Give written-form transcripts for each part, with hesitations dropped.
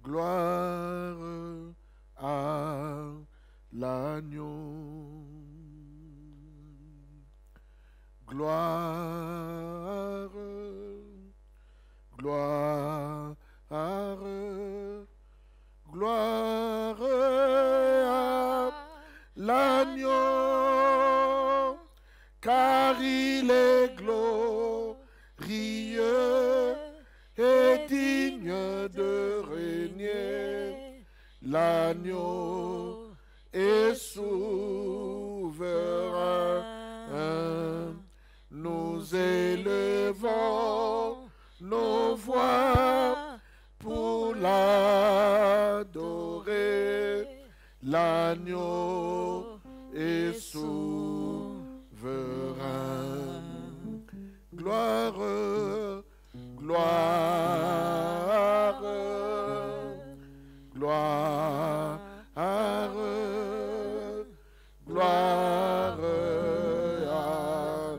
gloire à l'agneau. Gloire, gloire, gloire à l'agneau, car il est glorieux et digne de régner. L'agneau est souverain. Nous élevons nos voix pour l'adorer. L'agneau est souverain. Gloire, gloire, gloire, gloire à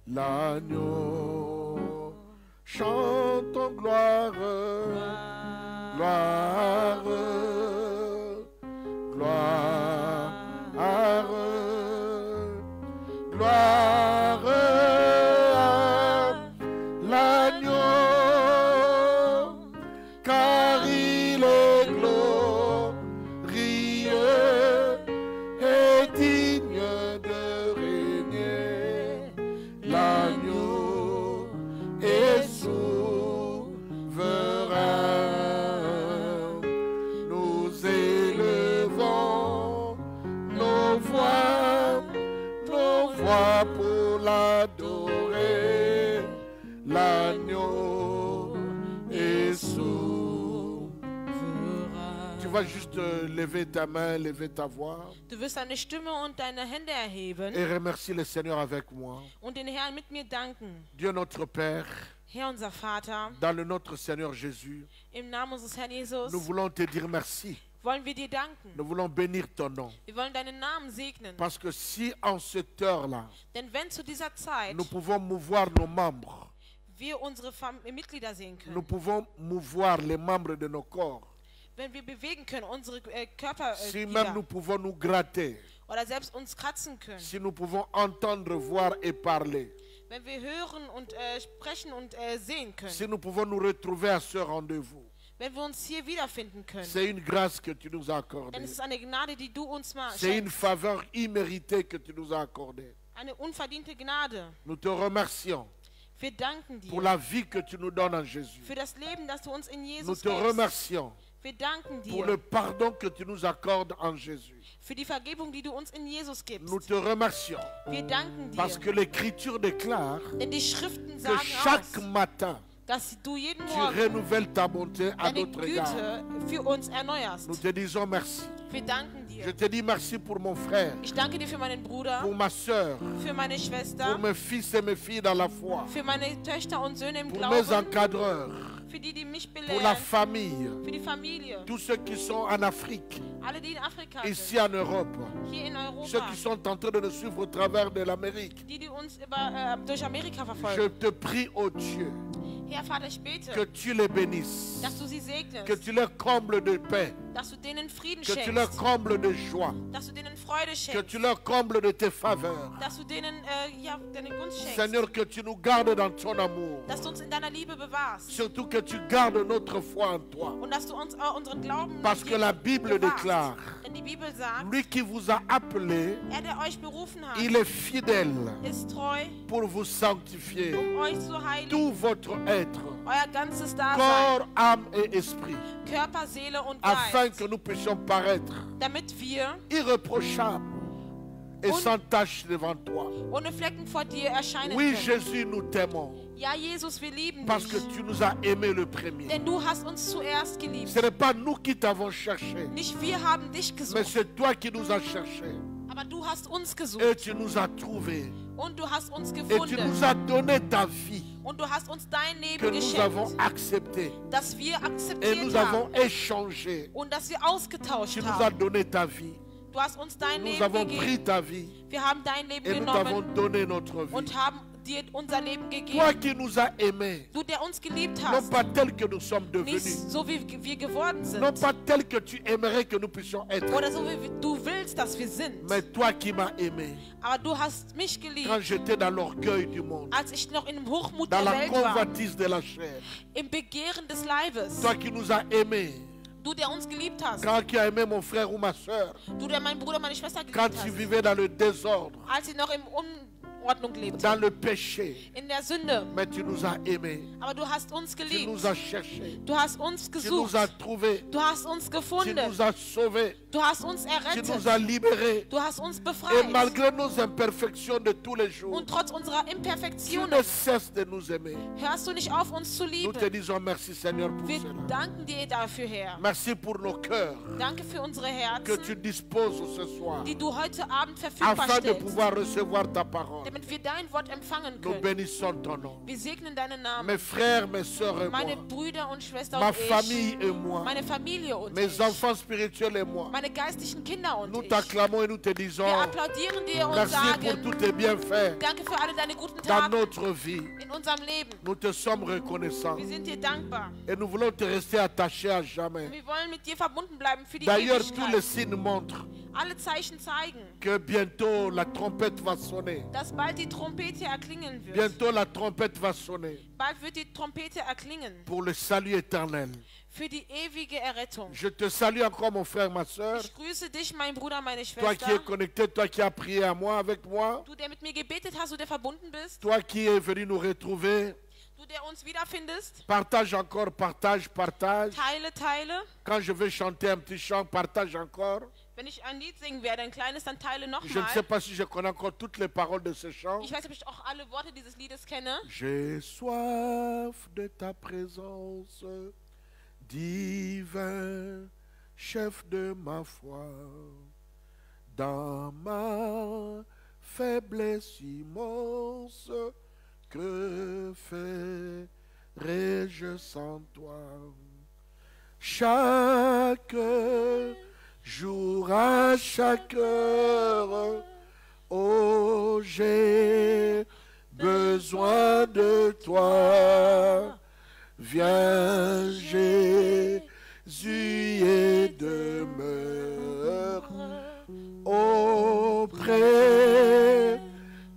l'agneau. Chantons gloire, gloire, gloire, gloire à l'agneau, car il est glorieux et digne de régner. L'agneau est souverain. Nous élevons nos voix pour l'adorer. L'agneau est souverain. Tu vas juste lever ta main, lever ta voix. Du wirst deine Stimme und deine Hände erheben Et remercier le Seigneur avec moi. und den Herrn mit mir danken. Dieu notre Père, Herr unser Vater, dans le notre Seigneur Jésus, im Namen unseres Herrn Jesus nous voulons te dire merci. wollen wir dir danken. Nous voulons bénir ton nom. Wir wollen deinen Namen segnen. Parce que si en cette heure-là, Denn wenn zu dieser Zeit nous pouvons mouvoir nos membres, wir unsere Mitglieder sehen nous können, pouvons mouvoir les membres de nos corps, wenn wir bewegen können, unsere si même nous pouvons nous gratter, oder selbst uns kratzen können, si nous pouvons entendre, voir et parler, wenn wir hören und sprechen und sehen können, si nous pouvons nous retrouver à ce rendez-vous, wenn wir uns hier wiederfinden können, c'est une grâce que tu nous as dann accordée. ist es eine Gnade, die du uns mal C'est une schenkst. faveur imméritée que tu nous as accordée. Eine unverdiente Gnade. Nous te remercions Wir danken pour dir la vie que tu nous donnes en Jésus. für das Leben, das du uns in Nous Jesus te gibst. remercions Wir danken pour dir le pardon que tu nous accordes en Jésus. für die Vergebung, die du uns in Jesus gibst. Nous te remercions Wir danken parce dir, que l'Écriture déclare denn die Schriften que sagen chaque aus, matin, dass du jeden tu Morgen renouvelles ta bonté à deine notre égard. Güte für uns erneuerst. Nous te disons merci. Wir danken Je dir. te dis merci pour mon frère, Ich danke dir für meinen Bruder, pour ma soeur, für meine pour Schwester, mes fils et mes filles dans la foi, für meine Töchter und Söhne im pour mes Glauben, encadreurs, für die, die mich pour la belehren, famille, für die Familie, tous ceux qui sont en Afrique, alle, die in Afrika ici sind, en Europe, hier in ceux Europa, qui sont en train de nous suivre au travers de l'Amérique. die, die uns durch Amerika Je verfolgen. te prie, ô Dieu, Herr Vater, ich bete, que tu les bénisses, dass du sie que segnest, tu leur combles de paix, dass du denen Frieden que tu leur schenkst, combles de joie, dass du denen Freude que schenkst, tu leur combles de tes faveurs. dass du denen deine Gunst schenkst, Seigneur, que tu nous gardes dans ton amour, dass du uns in deiner Liebe bewahrst surtout que tu gardes notre foi en toi. und dass du uns unseren Glauben Parce que la Bible bewahrst. déclare, Denn die Bibel sagt, lui qui vous a appelé, der euch berufen hat, il est fidèle ist treu, pour vous sanctifier euch zu heiligen, tout votre être, euer ganzes Dasein, corps, âme et esprit, Körper, Seele und afin Geist, que nous puissions paraître damit wir irréprochables et Und- sans tache devant toi. ohne Flecken vor dir erscheinen Oui, können. Jésus, nous t'aimons Ja, Jesus, wir lieben parce que dich, tu nous as aimés le premier. denn du hast uns zuerst geliebt. Ce n'est pas nous qui t'avons cherché, Nicht wir haben dich mais gesucht, c'est toi qui nous as cherchés aber du hast uns et gesucht tu nous as trouvés und du hast uns et tu gefunden nous as donné ta vie und du hast uns dein que Leben nous avons geschenkt, acceptée das wir et akzeptiert nous avons haben échangé. und das wir Tu ausgetauscht nous as haben. donné ta vie. Du hast uns dein Nous Leben avons gegeben. pris ta vie Wir haben dein Leben et nous t'avons genommen donné notre vie. und haben dir unser Leben Toi gegeben. qui nous as aimés, Du, der uns geliebt non hast. pas tel que nous sommes Nicht devenus, so, wie wir geworden non sind. pas tel que tu aimerais que nous puissions être, Oder so, wie du willst, dass wir sind. mais toi qui m'as aimé Aber du hast mich geliebt, quand j'étais dans l'orgueil du monde, als ich noch in dem Hochmut dans der la Welt war. convoitise de la chair. Im Begehren des Leibes. Toi qui nous as aimés, Du, der uns geliebt hast. quand tu as aimé mon frère ou ma soeur, Du, der meinen Bruder, meine Schwester quand geliebt tu hast. vivais dans le désordre, Als sie noch in Unordnung lebte. dans le péché, In der Sünde. mais tu nous as aimés, Aber du hast uns tu geliebt. nous as cherchés, Du hast uns tu gesucht. nous as trouvés, Du hast uns tu gefunden. nous as sauvés, Du hast uns tu errettet. nous as libérés. Du hast uns Et befreit. malgré nos imperfections de tous les jours, Und trotz unserer tu Imperfektionen ne cesses de nous aimer. hörst du nicht auf, uns zu Nous lieben. te disons merci Seigneur pour Wir cela. danken dir dafür, Herr. Merci pour nos cœurs Danke für unsere que Herzen, tu disposes ce soir die du heute Abend verfügbar afin de stellst, pouvoir recevoir ta parole. damit wir dein Wort empfangen Nous können. bénissons ton nom. Wir segnen deinen Namen. Mes frères, mes sœurs et Meine moi, Brüder und Schwestern ma und ich, famille et moi, meine Familie und mes ich, enfants spirituels et moi, meine geistlichen Kinder und nous ich. t'acclamons et nous te disons Wir applaudieren dir und merci pour sagen, tous tes bienfaits danke für alle deine guten dans Taten notre vie. in unserem Leben. Nous te sommes reconnaissants Wir sind dir dankbar. et nous voulons te rester attachés à Und jamais. wir wollen mit dir verbunden bleiben für die D'ailleurs, tous les Ewigkeit. signes montrent Alle Zeichen zeigen, que bientôt la trompette va sonner. dass bald die Trompete erklingen wird. Bientôt la trompette va sonner Bald wird die Trompete erklingen pour le salut éternel. für die ewige Errettung. Je te salue encore mon frère, ma soeur. Ich grüße dich, mein Bruder, meine Toi qui es Schwester. connecté, toi qui as prié à moi, avec moi. Du, der mit mir gebetet hast, du, der verbunden bist. Toi qui es venu nous retrouver. Du, der uns wiederfindest. Partage encore, partage, partage. Teile, teile. Quand je vais chanter un petit chant, partage encore. Wenn ich ein Lied singen werde, ein kleines, dann teile Je ne sais nochmal. pas si je connais encore toutes les paroles de ce chant. Ich weiß nicht, ob ich auch alle Worte dieses Liedes kenne. J'ai soif de ta présence, divin chef de ma foi, dans ma faiblesse immense, que ferais-je sans toi? Chaque jour, à chaque heure, oh, j'ai besoin de toi. Viens, Jésus, et demeure auprès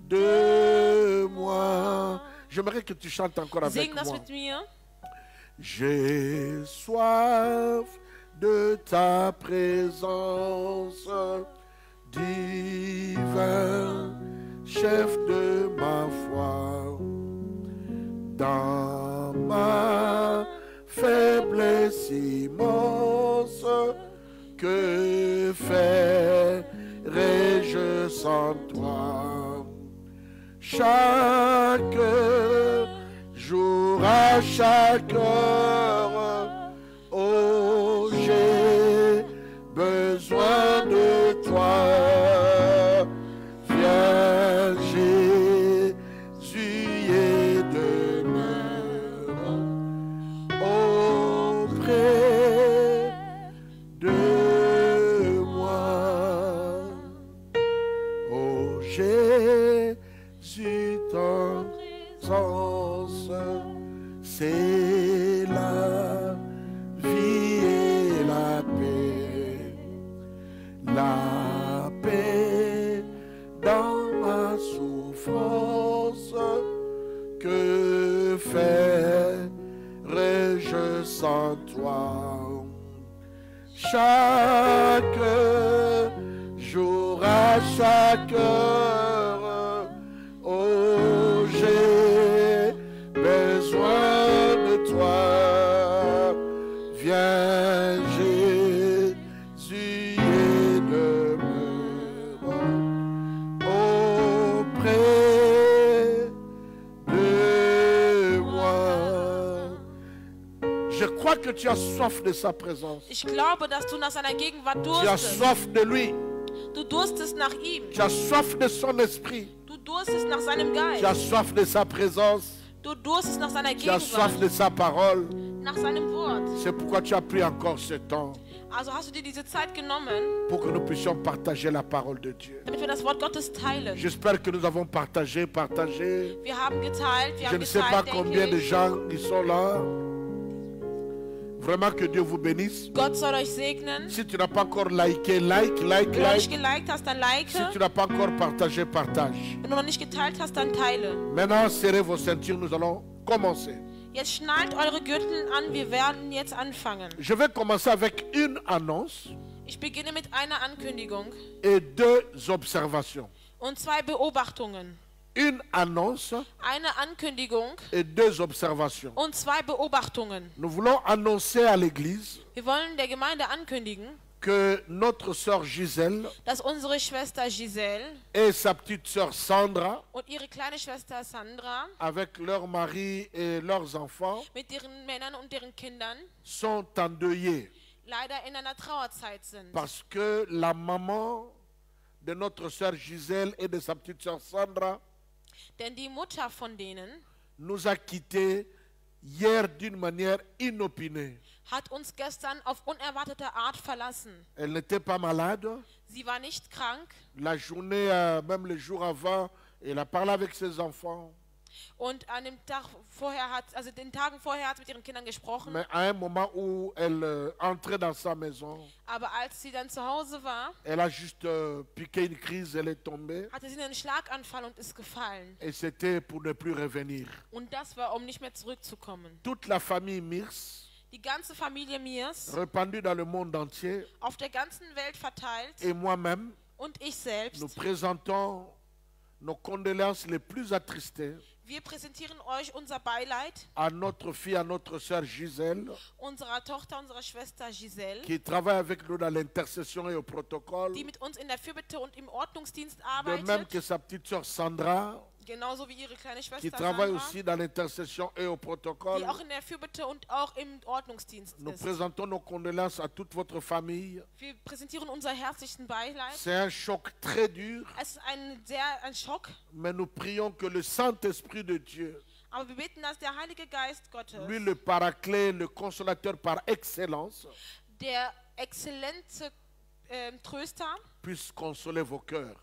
de moi. J'aimerais que tu chantes encore avec Sing das moi. mit mir. J'ai soif de ta présence, divin chef de ma foi, dans ma faiblesse immense, que ferais-je sans toi? Chaque jour, à chaque heure, oh, j'ai besoin de toi. Viens, Jésus, et demeure auprès de moi. Oh, Jésus, ton présence, c'est la vie et la paix. La paix dans ma souffrance, que ferais-je sans toi? Chaque jour, à chaque heure, oh, j'ai besoin de toi. Viens, Jésus, et demeure auprès de moi. Je crois que tu as soif de sa présence. Ich glaube, dass du nach seiner Gegenwart Tu as durstest. soif de lui. Du durstest nach ihm. Tu as soif de son esprit. Du durstest nach seinem Tu as Geist. soif de sa présence. Du durstest nach seiner Tu as soif Gegenwart. de sa parole. Nach seinem Wort. C'est pourquoi tu as pris encore ce temps. Also hast du dir diese Zeit genommen, pour que nous puissions partager la parole de Dieu. damit wir das Wort Gottes teilen. J'espère que nous avons partagé. Wir haben geteilt, Je ne sais pas denke combien de ich. gens qui sont là. Vraiment que Dieu vous bénisse. Gott soll euch segnen. Si tu n'as pas encore liké, like. Wenn du noch nicht geliked hast, dann like. Si tu n'as pas encore partagé, partage. Wenn du noch nicht geteilt hast, dann teile. Maintenant, serrez vos ceintures, nous allons commencer. Jetzt schnallt eure Gürtel an, wir werden jetzt anfangen. Je vais commencer avec une annonce Ich beginne mit einer Ankündigung et deux observations. und 2 Beobachtungen. Une annonce Eine Ankündigung et deux observations. und 2 Beobachtungen. Nous voulons annoncer à l'Église Wir wollen der Gemeinde ankündigen, que notre sœur Gisèle dass unsere Schwester Giselle et sa petite sœur Sandra, und ihre kleine Schwester Sandra avec leur mari et leurs enfants, mit ihren Männern und deren Kindern sont endeuillés leider in einer Trauerzeit sind. parce que la maman de notre sœur Gisèle et de sa petite sœur Sandra Denn die Mutter von denen nous a quittés hier d'une manière inopinée. hat uns gestern auf unerwartete Art verlassen. Elle n'était pas malade. Sie war nicht krank La journée, même le jour avant, elle a parlé avec ses enfants. und an dem Tag vorher also den Tagen vorher hat sie mit ihren Kindern gesprochen. Mais à un moment où elle entrait dans sa maison, Aber als sie dann zu Hause war, elle a juste piqué une crise, elle est tombée. hatte sie einen Schlaganfall und ist gefallen. Et c'était pour ne plus revenir. Und das war, um nicht mehr zurückzukommen. Toute la famille Mirs, Die ganze Familie Mirs, répandue dans le monde entier, auf der ganzen Welt verteilt, et moi-même, und ich selbst, nous présentons nos condoléances les plus attristées wir präsentieren euch unser Beileid à notre fille, à notre sœur Gisèle, unserer Tochter, unserer Schwester Giselle, qui travaille avec nous dans l'intercession et au protocole, die mit uns in der Fürbitte und im Ordnungsdienst de même arbeitet, que sa petite sœur Sandra, genauso wie ihre kleine qui Schwester travaille Sandra, aussi dans l'intercession et au protocole. die auch in der Fürbitte und auch im Ordnungsdienst Nous ist. présentons nos condoléances à toute votre famille. Wir präsentieren unser herzlichen Beileid. C'est un choc très dur, Es ist ein Schock, mais nous prions que le Saint-Esprit de Dieu, aber wir beten, dass der Heilige Geist Gottes, lui le paraclet, le consolateur par excellence, der exzellente Tröster, puisse consoler vos cœurs,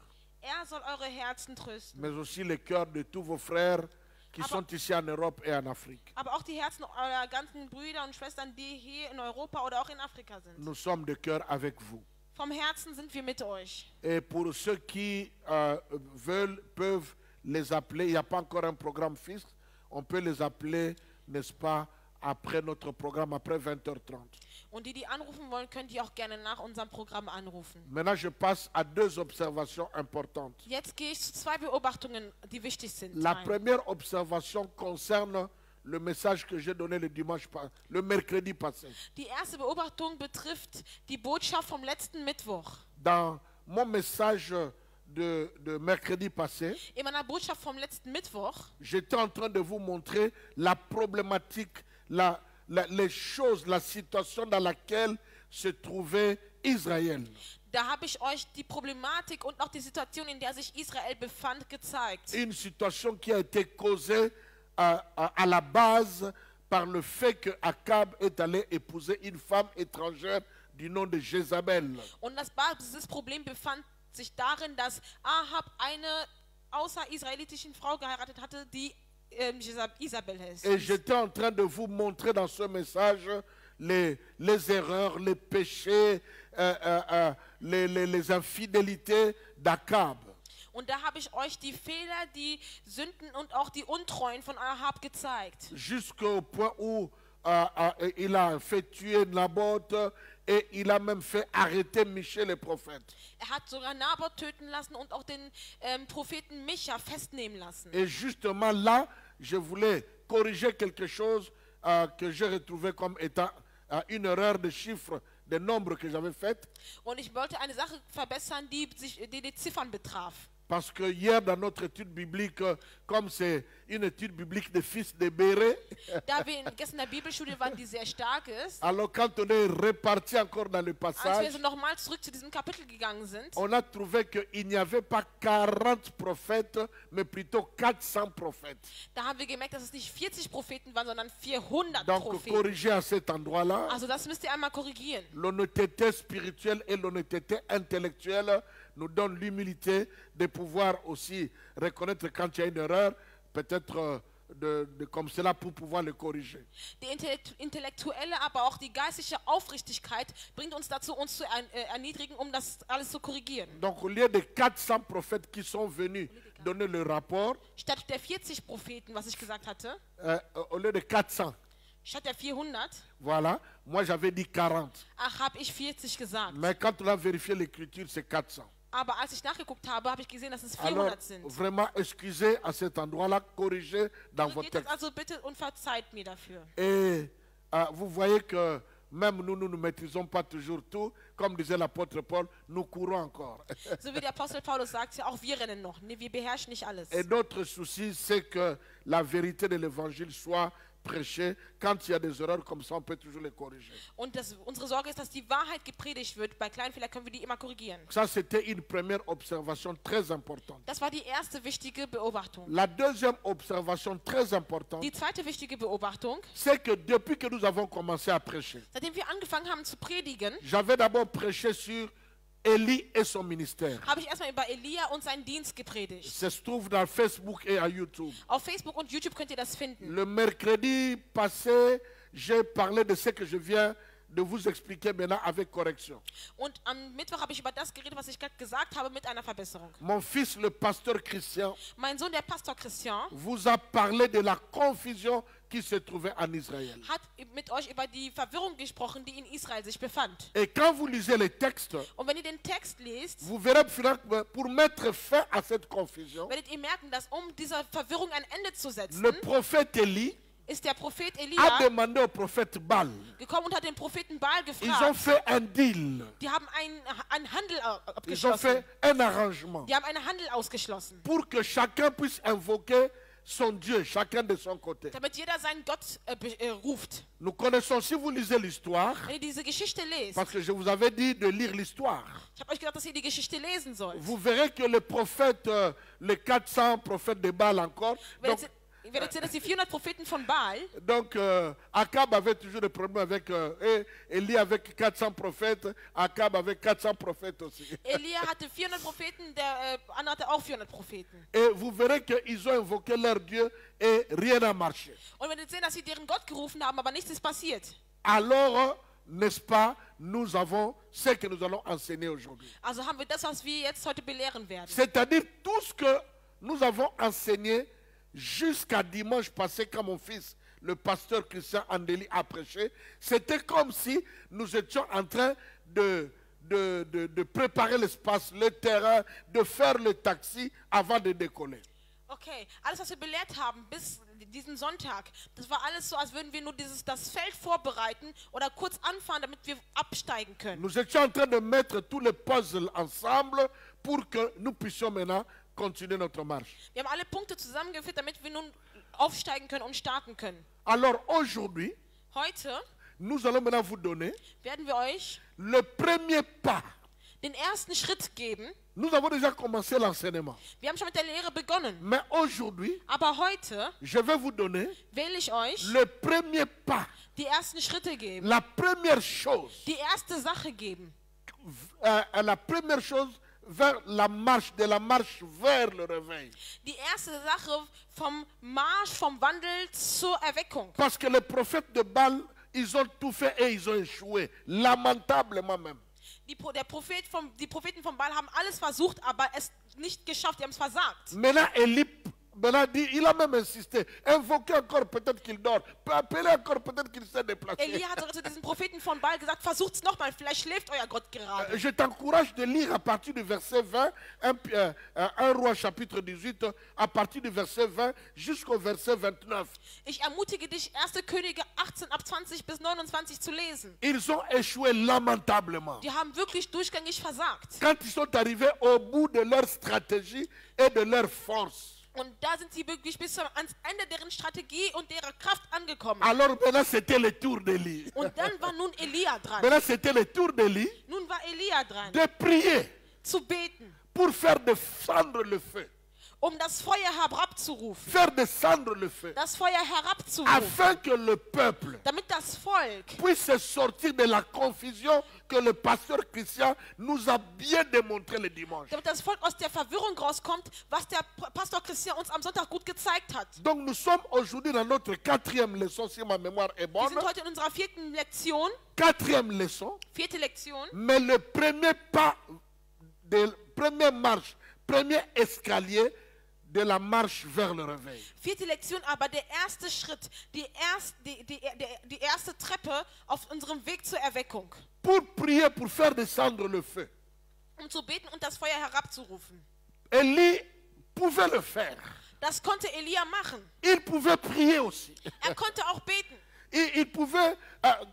soll eure Herzen trösten. mais aussi les cœurs de tous vos frères qui sont ici en Europe et en Afrique. Aber auch die Herzen eurer ganzen Brüder und Schwestern, die hier in Europa oder auch in Afrika sind. Nous sommes de cœur avec vous. Vom Herzen sind wir mit euch. Et pour ceux qui veulent, peuvent les appeler. Il n'y a pas encore un programme fixe. On peut les appeler, n'est-ce pas, après notre programme, après 20h30. Und die anrufen wollen, könnt ihr auch gerne nach unserem Programm anrufen. Maintenant, je passe à deux observations importantes. Jetzt gehe ich zu 2 Beobachtungen, die wichtig sind. La ein. première observation concerne le message que j'ai donné le mercredi passé. Die erste Beobachtung betrifft die Botschaft vom letzten Mittwoch. Dans mon message de mercredi passé, In meiner Botschaft vom letzten Mittwoch j'étais en train de vous montrer la problématique, les choses, la situation dans laquelle se trouvait Israël. da habe ich euch die Problematik und auch die Situation, in der sich Israel befand, gezeigt. Une situation qui a été causée à la base par le fait que Akab est allé épouser une femme étrangère du nom de Jézabel. Und dieses Problem befand sich darin, dass Ahab eine außerisraelitische Frau geheiratet hatte, die Isabel heißt. Et j'étais en train de vous montrer dans ce message les erreurs, les péchés, les infidélités d'Akab. Und da habe ich euch die Fehler, die Sünden und auch die Untreuen von Ahab gezeigt. Jusqu'au point où il a fait tuer Naboth et il a même fait arrêter Michée le prophète. Hat sogar Naboth töten lassen und auch den Propheten Micha festnehmen lassen. Et justement là, je voulais corriger quelque chose que j'ai retrouvé comme étant une erreur de chiffre, de nombre que j'avais faite. Und ich wollte eine Sache verbessern, die die Ziffern betraf. Parce que hier, dans notre étude biblique, comme c'est une étude biblique des fils de Béré, Da wir gestern in der Bibelschule waren, die sehr stark ist, alors quand on est reparti encore dans le als wir passage, so nochmal zurück zu diesem Kapitel gegangen sind, on a trouvé qu'il n'y avait pas 40 prophètes, mais plutôt 400 prophètes. da haben wir gemerkt, dass es nicht 40 Propheten waren, sondern 400 Donc, Propheten. corriger à cet endroit-là, Also das müsst ihr einmal korrigieren. l'honnêteté spirituelle et l'honnêteté intellectuelle nous donnent l'humilité de pouvoir aussi reconnaître quand il y a une erreur, peut-être comme cela pour pouvoir le corriger. Die intellektuelle, aber auch die geistliche Aufrichtigkeit bringt uns dazu, uns zu erniedrigen, um das alles zu korrigieren. Donc au lieu de 400 prophètes qui sont venus donner le rapport, Statt der 40 Propheten, was ich gesagt hatte, au lieu de 400, statt der 400, voilà, moi j'avais dit 40. ach, habe ich 40 gesagt. Mais quand on a vérifié l'écriture, c'est 400. Aber als ich nachgeguckt habe, habe ich gesehen, dass es Alors, 400 sind. vraiment, excusez à cet endroit-là, corrigez dans vos Geht es textes. also bitte und verzeiht mir dafür. Et vous voyez que même nous ne maîtrisons pas toujours tout. Comme disait l'apôtre Paul, nous courons encore. So wie der Apostel Paulus sagt, ja, auch wir rennen noch. Nee, wir beherrschen nicht alles. Et notre souci, c'est que la vérité de l'évangile soit prêchée. Quand il y a des erreurs comme ça, on peut toujours les corriger. Und unsere Sorge ist, dass die Wahrheit gepredigt wird. Bei kleinen Fehlern können wir die immer korrigieren. Ça, c'était une première observation très importante. Das war die erste wichtige Beobachtung. La deuxième observation très importante, Die zweite wichtige Beobachtung, c'est que depuis que nous avons commencé à prêcher, seitdem wir angefangen haben zu predigen, j'avais d'abord prêché sur Élie et son ministère. habe ich erstmal über Elia und seinen Dienst gepredigt. Ça se trouve dans Facebook et à YouTube. Auf Facebook und YouTube könnt ihr das finden. Le mercredi passé, j'ai parlé de ce que je viens de vous expliquer maintenant avec correction. Und am Mittwoch habe ich über das geredet, was ich gerade gesagt habe, mit einer Verbesserung. Mon fils, le pasteur Christian, Mein Sohn, der Pastor Christian, vous a parlé de la confusion qui se trouvait en Israël. hat mit euch über die Verwirrung gesprochen, die in Israel sich befand. Et quand vous lisez les textes, Und wenn ihr den Text lest, vous verrez pour mettre fin à cette confusion, werdet ihr merken, dass um dieser Verwirrung ein Ende zu setzen, le prophète Élie ist der Prophet a Elia demandé au prophète Baal. gekommen und hat den Propheten Baal Ils ont gefragt. fait un deal. Die haben einen Handel Ils ont fait abgeschlossen. un arrangement Die haben einen Handel ausgeschlossen, pour que chacun puisse invoquer son Dieu, chacun de son côté. damit jeder seinen Gott ruft. Nous connaissons, si vous lisez l'histoire, Wenn ihr diese Geschichte lest, parce que je vous avais dit de lire l'histoire, ich habe euch gesagt, dass ihr die Geschichte lesen sollt. vous verrez que les prophètes, les 400 prophètes de Baal encore, Ihr werdet sehen, dass die 400 Propheten von Baal, donc Akab avait toujours des problèmes avec Élie avec 400 prophètes, Akab avec 400 prophètes aussi. Elia hatte 400 Propheten, der Anna hatte auch 400 Propheten. Et vous verrez qu'ils ont invoqué leur Dieu et rien n'a marché. Und wenn ihr sehen, dass sie deren Gott gerufen haben, aber nichts ist passiert. Alors, n'est-ce pas, nous avons ce que nous allons enseigner aujourd'hui. Also haben wir das, was wir jetzt heute belehren werden. C'est-à-dire tout ce que nous avons enseigné jusqu'à dimanche passé, quand mon fils, le pasteur Christian Andeli, a prêché, c'était comme si nous étions en train de préparer l'espace, le terrain, de faire le taxi avant de décoller. Okay, alles, was wir belehrt haben bis diesen Sonntag, das war alles so, als würden wir nur das Feld vorbereiten oder kurz anfahren, damit wir absteigen können. Nous étions en train de mettre tous les puzzles ensemble pour que nous puissions maintenant continuer notre marche. Wir haben alle Punkte zusammengeführt, damit wir nun aufsteigen können und starten können. Alors aujourd'hui, Heute nous allons maintenant vous donner werden wir euch le premier pas. den ersten Schritt geben. Nous avons déjà commencé l'enseignement. Wir haben schon mit der Lehre begonnen. Mais aujourd'hui, Aber heute je vais vous donner will ich euch le premier pas. die ersten Schritte geben. La première chose. Die erste Sache geben. La première chose vers la marche, de la marche vers le réveil. Die erste Sache vom Marsch, vom Wandel zur Erweckung. Parce que les prophètes de Baal, ils ont tout fait et ils ont échoué. Lamentablement même. Die Propheten von Baal haben alles versucht, aber es nicht geschafft. Die haben es versagt. Maintenant, Élie Maintenant, il a même insisté. Invoquez encore, peut-être qu'il dort. Appelez encore, peut-être qu'il s'est déplacé. Elia hat sogar zu diesen Propheten von Baal gesagt, versucht's nochmal, vielleicht schläft euer Gott gerade. Je t'encourage de lire à partir du verset 20, 1 Roi chapitre 18, à partir du verset 20 jusqu'au verset 29. Ich ermutige dich, 1. Könige 18 ab 20 bis 29 zu lesen. Ils ont échoué lamentablement. Die haben wirklich durchgängig versagt. Quand ils sont arrivés au bout de leur stratégie et de leur force. Und da sind sie wirklich bis ans Ende deren Strategie und derer Kraft angekommen. Alors maintenant, c'était le tour d'Élie. Und dann war nun Elia dran. Maintenant, c'était le tour d'Élie Nun war Elia dran, de prier zu beten, pour faire descendre le feu. das Feuer herabzurufen. Faire descendre le feu. Das Feuer herabzurufen, Afin que le peuple damit das Volk puisse sortir de la confusion que le pasteur Christian nous a bien démontré le dimanche. damit das Volk aus der Verwirrung rauskommt, was der Pastor Christian uns am Sonntag gut gezeigt hat. Donc nous sommes aujourd'hui dans notre 4e leçon, si ma mémoire est Wir bonne. sind heute in unserer 4. Lektion, 4e leçon. 4. Lektion. Mais le premier pas, première marche, premier escalier de la marche vers le réveil. 4. Lektion, aber der erste Schritt, die erste Treppe auf unserem Weg zur Erweckung, Pour prier, pour faire descendre le feu. zu beten und das Feuer herabzurufen. Élie pouvait le faire. Das konnte Elia machen. Il pouvait prier aussi. Konnte auch beten. Il pouvait,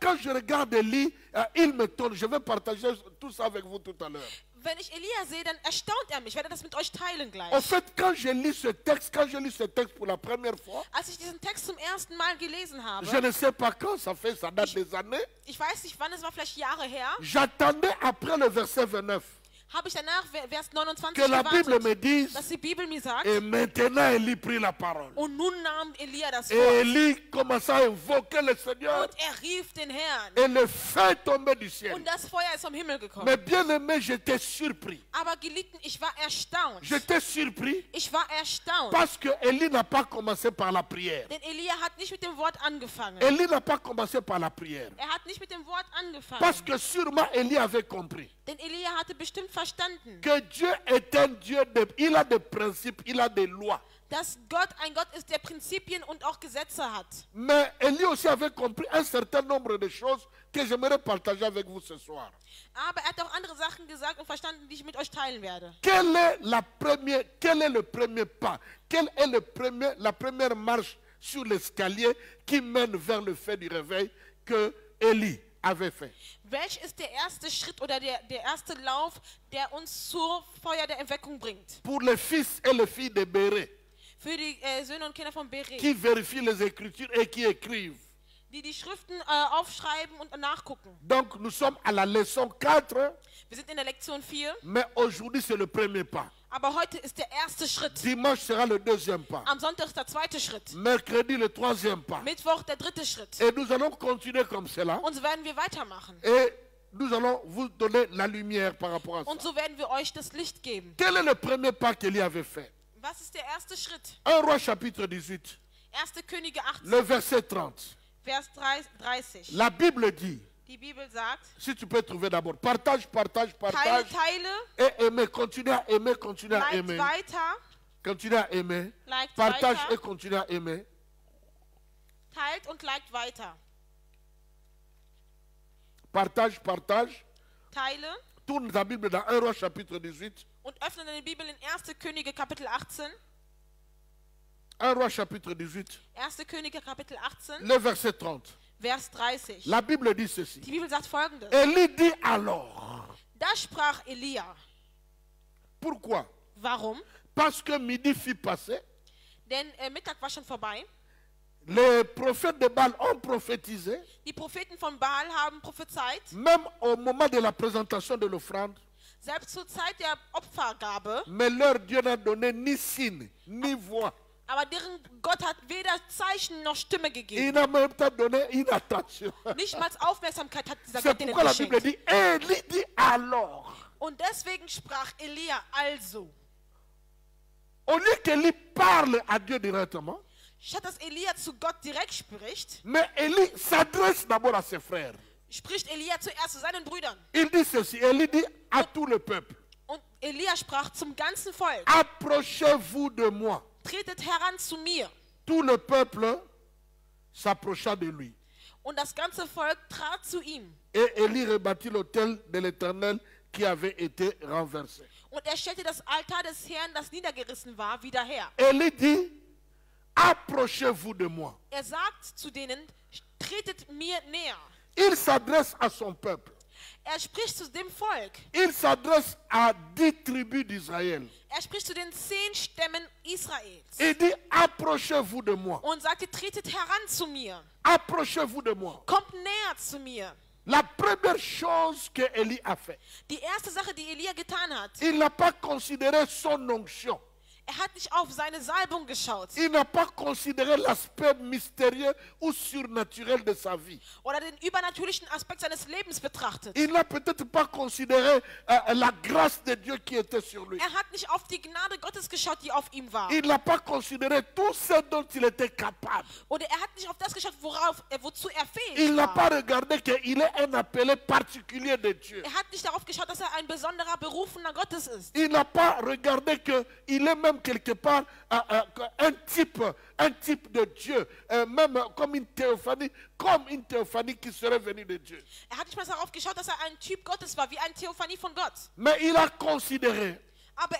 quand je regarde Élie, il me tourne. Je vais partager tout ça avec vous tout à l'heure. Wenn ich Elia sehe, dann erstaunt er mich. Ich werde das mit euch teilen gleich. En fait, quand je lis ce texte pour la première fois, Als ich diesen Text zum ersten Mal gelesen habe, je ne sais pas quand, ça date des années, ich weiß nicht wann, es war vielleicht Jahre her, j'attendais après le verset 29 habe ich danach Vers 29 que la Bible me gewartet, dise, dass die Bibel mir sagt, et maintenant Élie prit la parole. und nun nahm Elia das Et Wort Élie commença à invoquer le Seigneur und er rief den Herrn. et le feu tombait du ciel. Und das Feuer ist vom Himmel gekommen. Mais bien aimé, j'étais surpris. Aber Geliebten, ich war erstaunt. J'étais surpris Ich war erstaunt. parce que Élie n'a pas commencé par la prière. Denn Elia hat nicht mit dem Wort angefangen. Élie n'a pas commencé par la prière. Er hat nicht mit dem Wort angefangen. Parce que sûrement Élie avait compris Denn Elia hatte bestimmt verstanden, que Dieu est un Dieu, il a des principes, il a des lois. dass Gott ein Gott ist, der Prinzipien und auch Gesetze hat. Mais Élie aussi avait compris un certain nombre de choses que j'aimerais partager avec vous ce soir. Aber er hat auch andere Sachen gesagt und verstanden, die ich mit euch teilen werde. Quel est le premier pas? Quelle est la première marche sur l'escalier qui mène vers le fait du réveil que Élie avait fait? Welch ist der erste Schritt oder der erste Lauf, der uns zur Feuer der Erweckung bringt? Pour les fils et les filles de Béré Für die Söhne und Kinder von Beri, qui vérifient les Écritures et qui écrivent. die Schriften aufschreiben und nachgucken. Donc nous sommes à la leçon 4, Wir sind in der Lektion 4, mais aujourd'hui c'est le premier pas. aber heute ist der erste Schritt. Dimanche sera le deuxième pas. Am Sonntag ist der zweite Schritt. Mercredi le troisième pas. Mittwoch der dritte Schritt. Et nous allons continuer comme cela. Und so werden wir weitermachen. Et nous allons vous donner la lumière par rapport à ça. Und so werden wir euch das Licht geben. Quel est le premier pas qu'Élie avait fait? Was ist der erste Schritt? 1 Roi chapitre 18, 1. Könige 18, le verset 30. Vers 30. La Bible dit, Die Bibel sagt, si tu peux trouver d'abord, partage Teile, et aimer, continue à aimer, continue à liked aimer. weiter, Continue à aimer, liked partage et weiter, continue à aimer. teilt und liked weiter. Partage, Teile tourne ta Bible dans 1 Roi chapitre 18. und öffne deine Bibel in 1. Könige Kapitel 18. 1 Roi chapitre 18, 1. Könige Kapitel 18, le verset 30. Vers 30. La Bible dit ceci. Die Bibel sagt folgendes. Élie dit alors. Da sprach Elia. Pourquoi? Warum? Parce que midi fut passé. Denn Mittag war schon vorbei. Les prophètes de Baal ont prophétisé. Die Propheten von Baal haben prophezeit. Même au moment de la présentation de l'offrande. Selbst zur Zeit der Opfergabe. Mais leur Dieu n'a donné ni signe, ni voix. Aber deren Gott hat weder Zeichen noch Stimme Il gegeben. n'a même pas donné une attention. Nicht mal Aufmerksamkeit hat dieser C'est Gott ihnen pourquoi la Bible geschenkt. dit, Élie dit alors. Und deswegen sprach Elia also. Au lieu qu'Élie parle à Dieu directement, Statt dass Elia zu Gott direkt spricht, mais Élie s'adresse d'abord à ses frères. spricht Elia zuerst zu seinen Brüdern. Il dit ceci, Élie dit à tout le peuple, Und Elia sprach zum ganzen Volk. approchez-vous de moi. tretet heran zu mir. Tout le peuple s'approcha de lui. Und das ganze Volk trat zu ihm. Et Élie rebâtit l'autel de l'Éternel qui avait été renversé. Und er stellte das Altar des Herrn, das niedergerissen war, wieder her. Élie dit, approchez-vous de moi. Er sagt zu denen, tretet mir näher. Il s'adresse à son peuple. Er spricht zu dem Volk. Il s'adresse à 10 tribus d'Israël. Er spricht zu den 10 Stämmen Israels. Il dit, approchez-vous de moi. Und sagte, tretet heran zu mir. Approchez-vous de moi. Kommt näher zu mir. La première chose que Élie a fait, Die erste Sache, die Elia getan hat, il n'a pas considéré son onction. er hat nicht auf seine Salbung geschaut Il n'a pas considéré l'aspect mystérieux ou surnaturel de sa vie. oder den übernatürlichen Aspekt seines Lebens betrachtet. Il n'a peut-être pas considéré la grâce de Dieu qui était sur lui. Er hat nicht auf die Gnade Gottes geschaut, die auf ihm war. Il n'a pas considéré tout ce dont il était capable. Oder er hat nicht auf das geschaut, wozu er fähig Il n'a pas war. regardé qu'il est un appelé particulier de Dieu. Er hat nicht darauf geschaut, dass er ein besonderer Berufener Gottes ist. Il n'a pas regardé qu'il est même quelque part un type de Dieu, même comme une théophanie qui serait venue de Dieu. Er hat nicht mal darauf geschaut, dass er ein Typ Gottes war, wie eine Theophanie von Gott. Mais il a considéré, Aber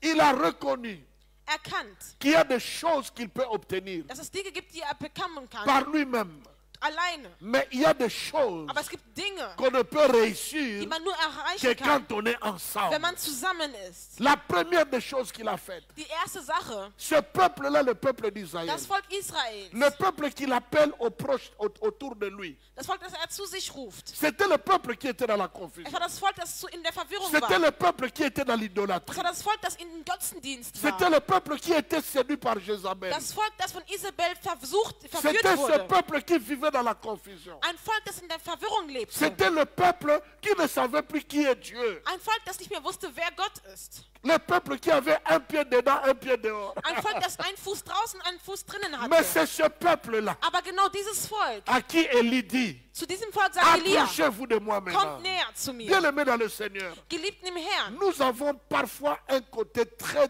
il a reconnu erkannt, qu'il y a des choses qu'il peut obtenir dass es Dinge gibt, die er bekommen kann, par lui-même. alleine. Mais il y a des choses Aber es gibt Dinge, qu'on ne peut die réussir man nur que erreichen quand kann, on est wenn ensemble. man zusammen ist. La première des choses qu'il a faites, Die erste Sache, ce peuple-là, le peuple d'Israël, das Volk Israels, le peuple qu'il appelle aux proches autour de lui, das Volk, das er zu sich ruft, c'était le peuple qui était dans la es confusion. war das Volk, das in der Verwirrung C'était war. le peuple qui était dans Es l'idolâtrie. war das Volk, das in den Götzendienst C'était war. le peuple qui était séduit par Jézabel. Das Volk, das von Isabel verführt C'était ce wurde. peuple qui vivait dans la confusion. Ein Volk, das in der Verwirrung lebte. C'était le peuple qui ne savait plus qui est Dieu. Ein Volk, das nicht mehr wusste, wer Gott ist. Le peuple qui avait un pied dedans, un pied dehors. Ein Volk, das einen Fuß draußen, einen Fuß drinnen Mais hatte. c'est ce peuple-là Aber genau dieses Volk, à qui Élie dit, zu diesem Volk sagt Elia, approchez-vous de moi maintenant. kommt näher zu mir. Bien-aimés dans le Seigneur, Geliebten im Herrn, nous avons parfois un côté très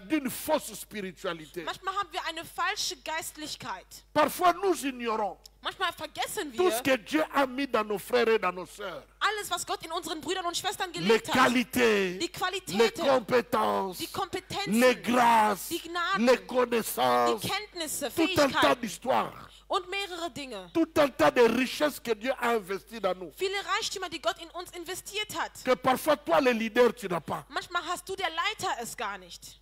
d'une fausse spiritualité. manchmal haben wir eine falsche Geistlichkeit. Parfois nous ignorons Manchmal vergessen tout ce wir que Dieu a mis dans nos frères et dans nos sœurs. alles, was Gott in unseren Brüdern und Schwestern Les gelegt hat. qualités, Die les Qualitäten, compétences, die les Kompetenzen, grâces, die Gnaden, les die connaissances, Kenntnisse, tout un tas Fähigkeiten d'histoires, und mehrere Dinge. tout un tas de richesses que Dieu a investies dans nous. Viele Reichtümer, die Gott in uns investiert hat. Que parfois toi le leader tu n'as pas. Manchmal hast du, der Leiter, es gar nicht.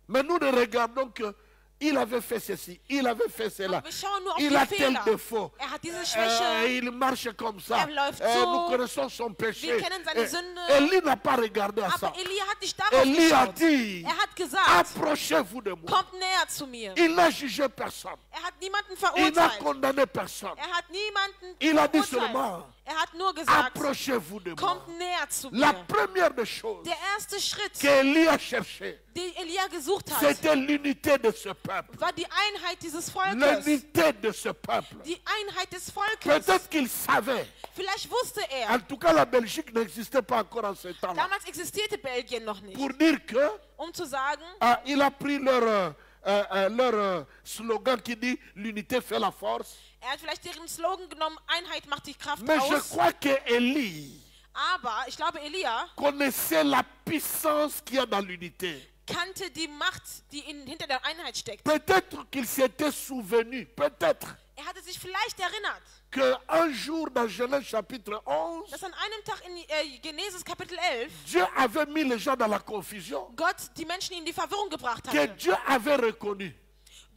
Mais nous ne regardons que il avait fait ceci, il avait fait cela. Aber wir schauen nur auf Il die a tel Fehler. défaut. Er hat diese Schwäche. Il marche comme ça. läuft so. Nous connaissons son péché. Wir kennen seine Sünde. Élie n'a pas regardé à ça. Aber Elia hat nicht darauf Élie a geschaut. dit, Er hat gesagt, approchez-vous de moi. kommt näher zu mir. Il n'a jugé personne. Er hat niemanden Il n'a verurteilt. condamné personne. Er hat niemanden Il a dit verurteilt. seulement, Er hat nur gesagt, approchez-vous de moi. kommt näher zu La mir. première des choses Der erste Schritt, qu'Élie a cherché, den Elia gesucht hat, c'était l'unité de ce peuple. war die Einheit dieses Volkes. L'unité de ce peuple. Die Einheit des Volkes. Peut-être qu'il savait. Vielleicht wusste En er, tout cas, la Belgique n'existait pas encore en ce temps-là. damals existierte Belgien noch nicht, Pour dire que zu sagen, il a pris leur slogan qui dit l'unité fait la force. er hat vielleicht deren Slogan genommen, Einheit macht die Kraft Mais je aus. crois que Élie Aber ich glaube, Elia connaissait la puissance qu'il y a dans l'unité. kannte die Macht, die hinter der Einheit steckt. Peut-être qu'il s'était souvenu, peut-être, Er hatte sich vielleicht erinnert, qu'un jour dans Genèse chapitre 11, dass an einem Tag in Genesis Kapitel 11 Dieu avait mis les gens dans la confusion, Gott die Menschen in die Verwirrung gebracht que hatte. Dieu avait reconnu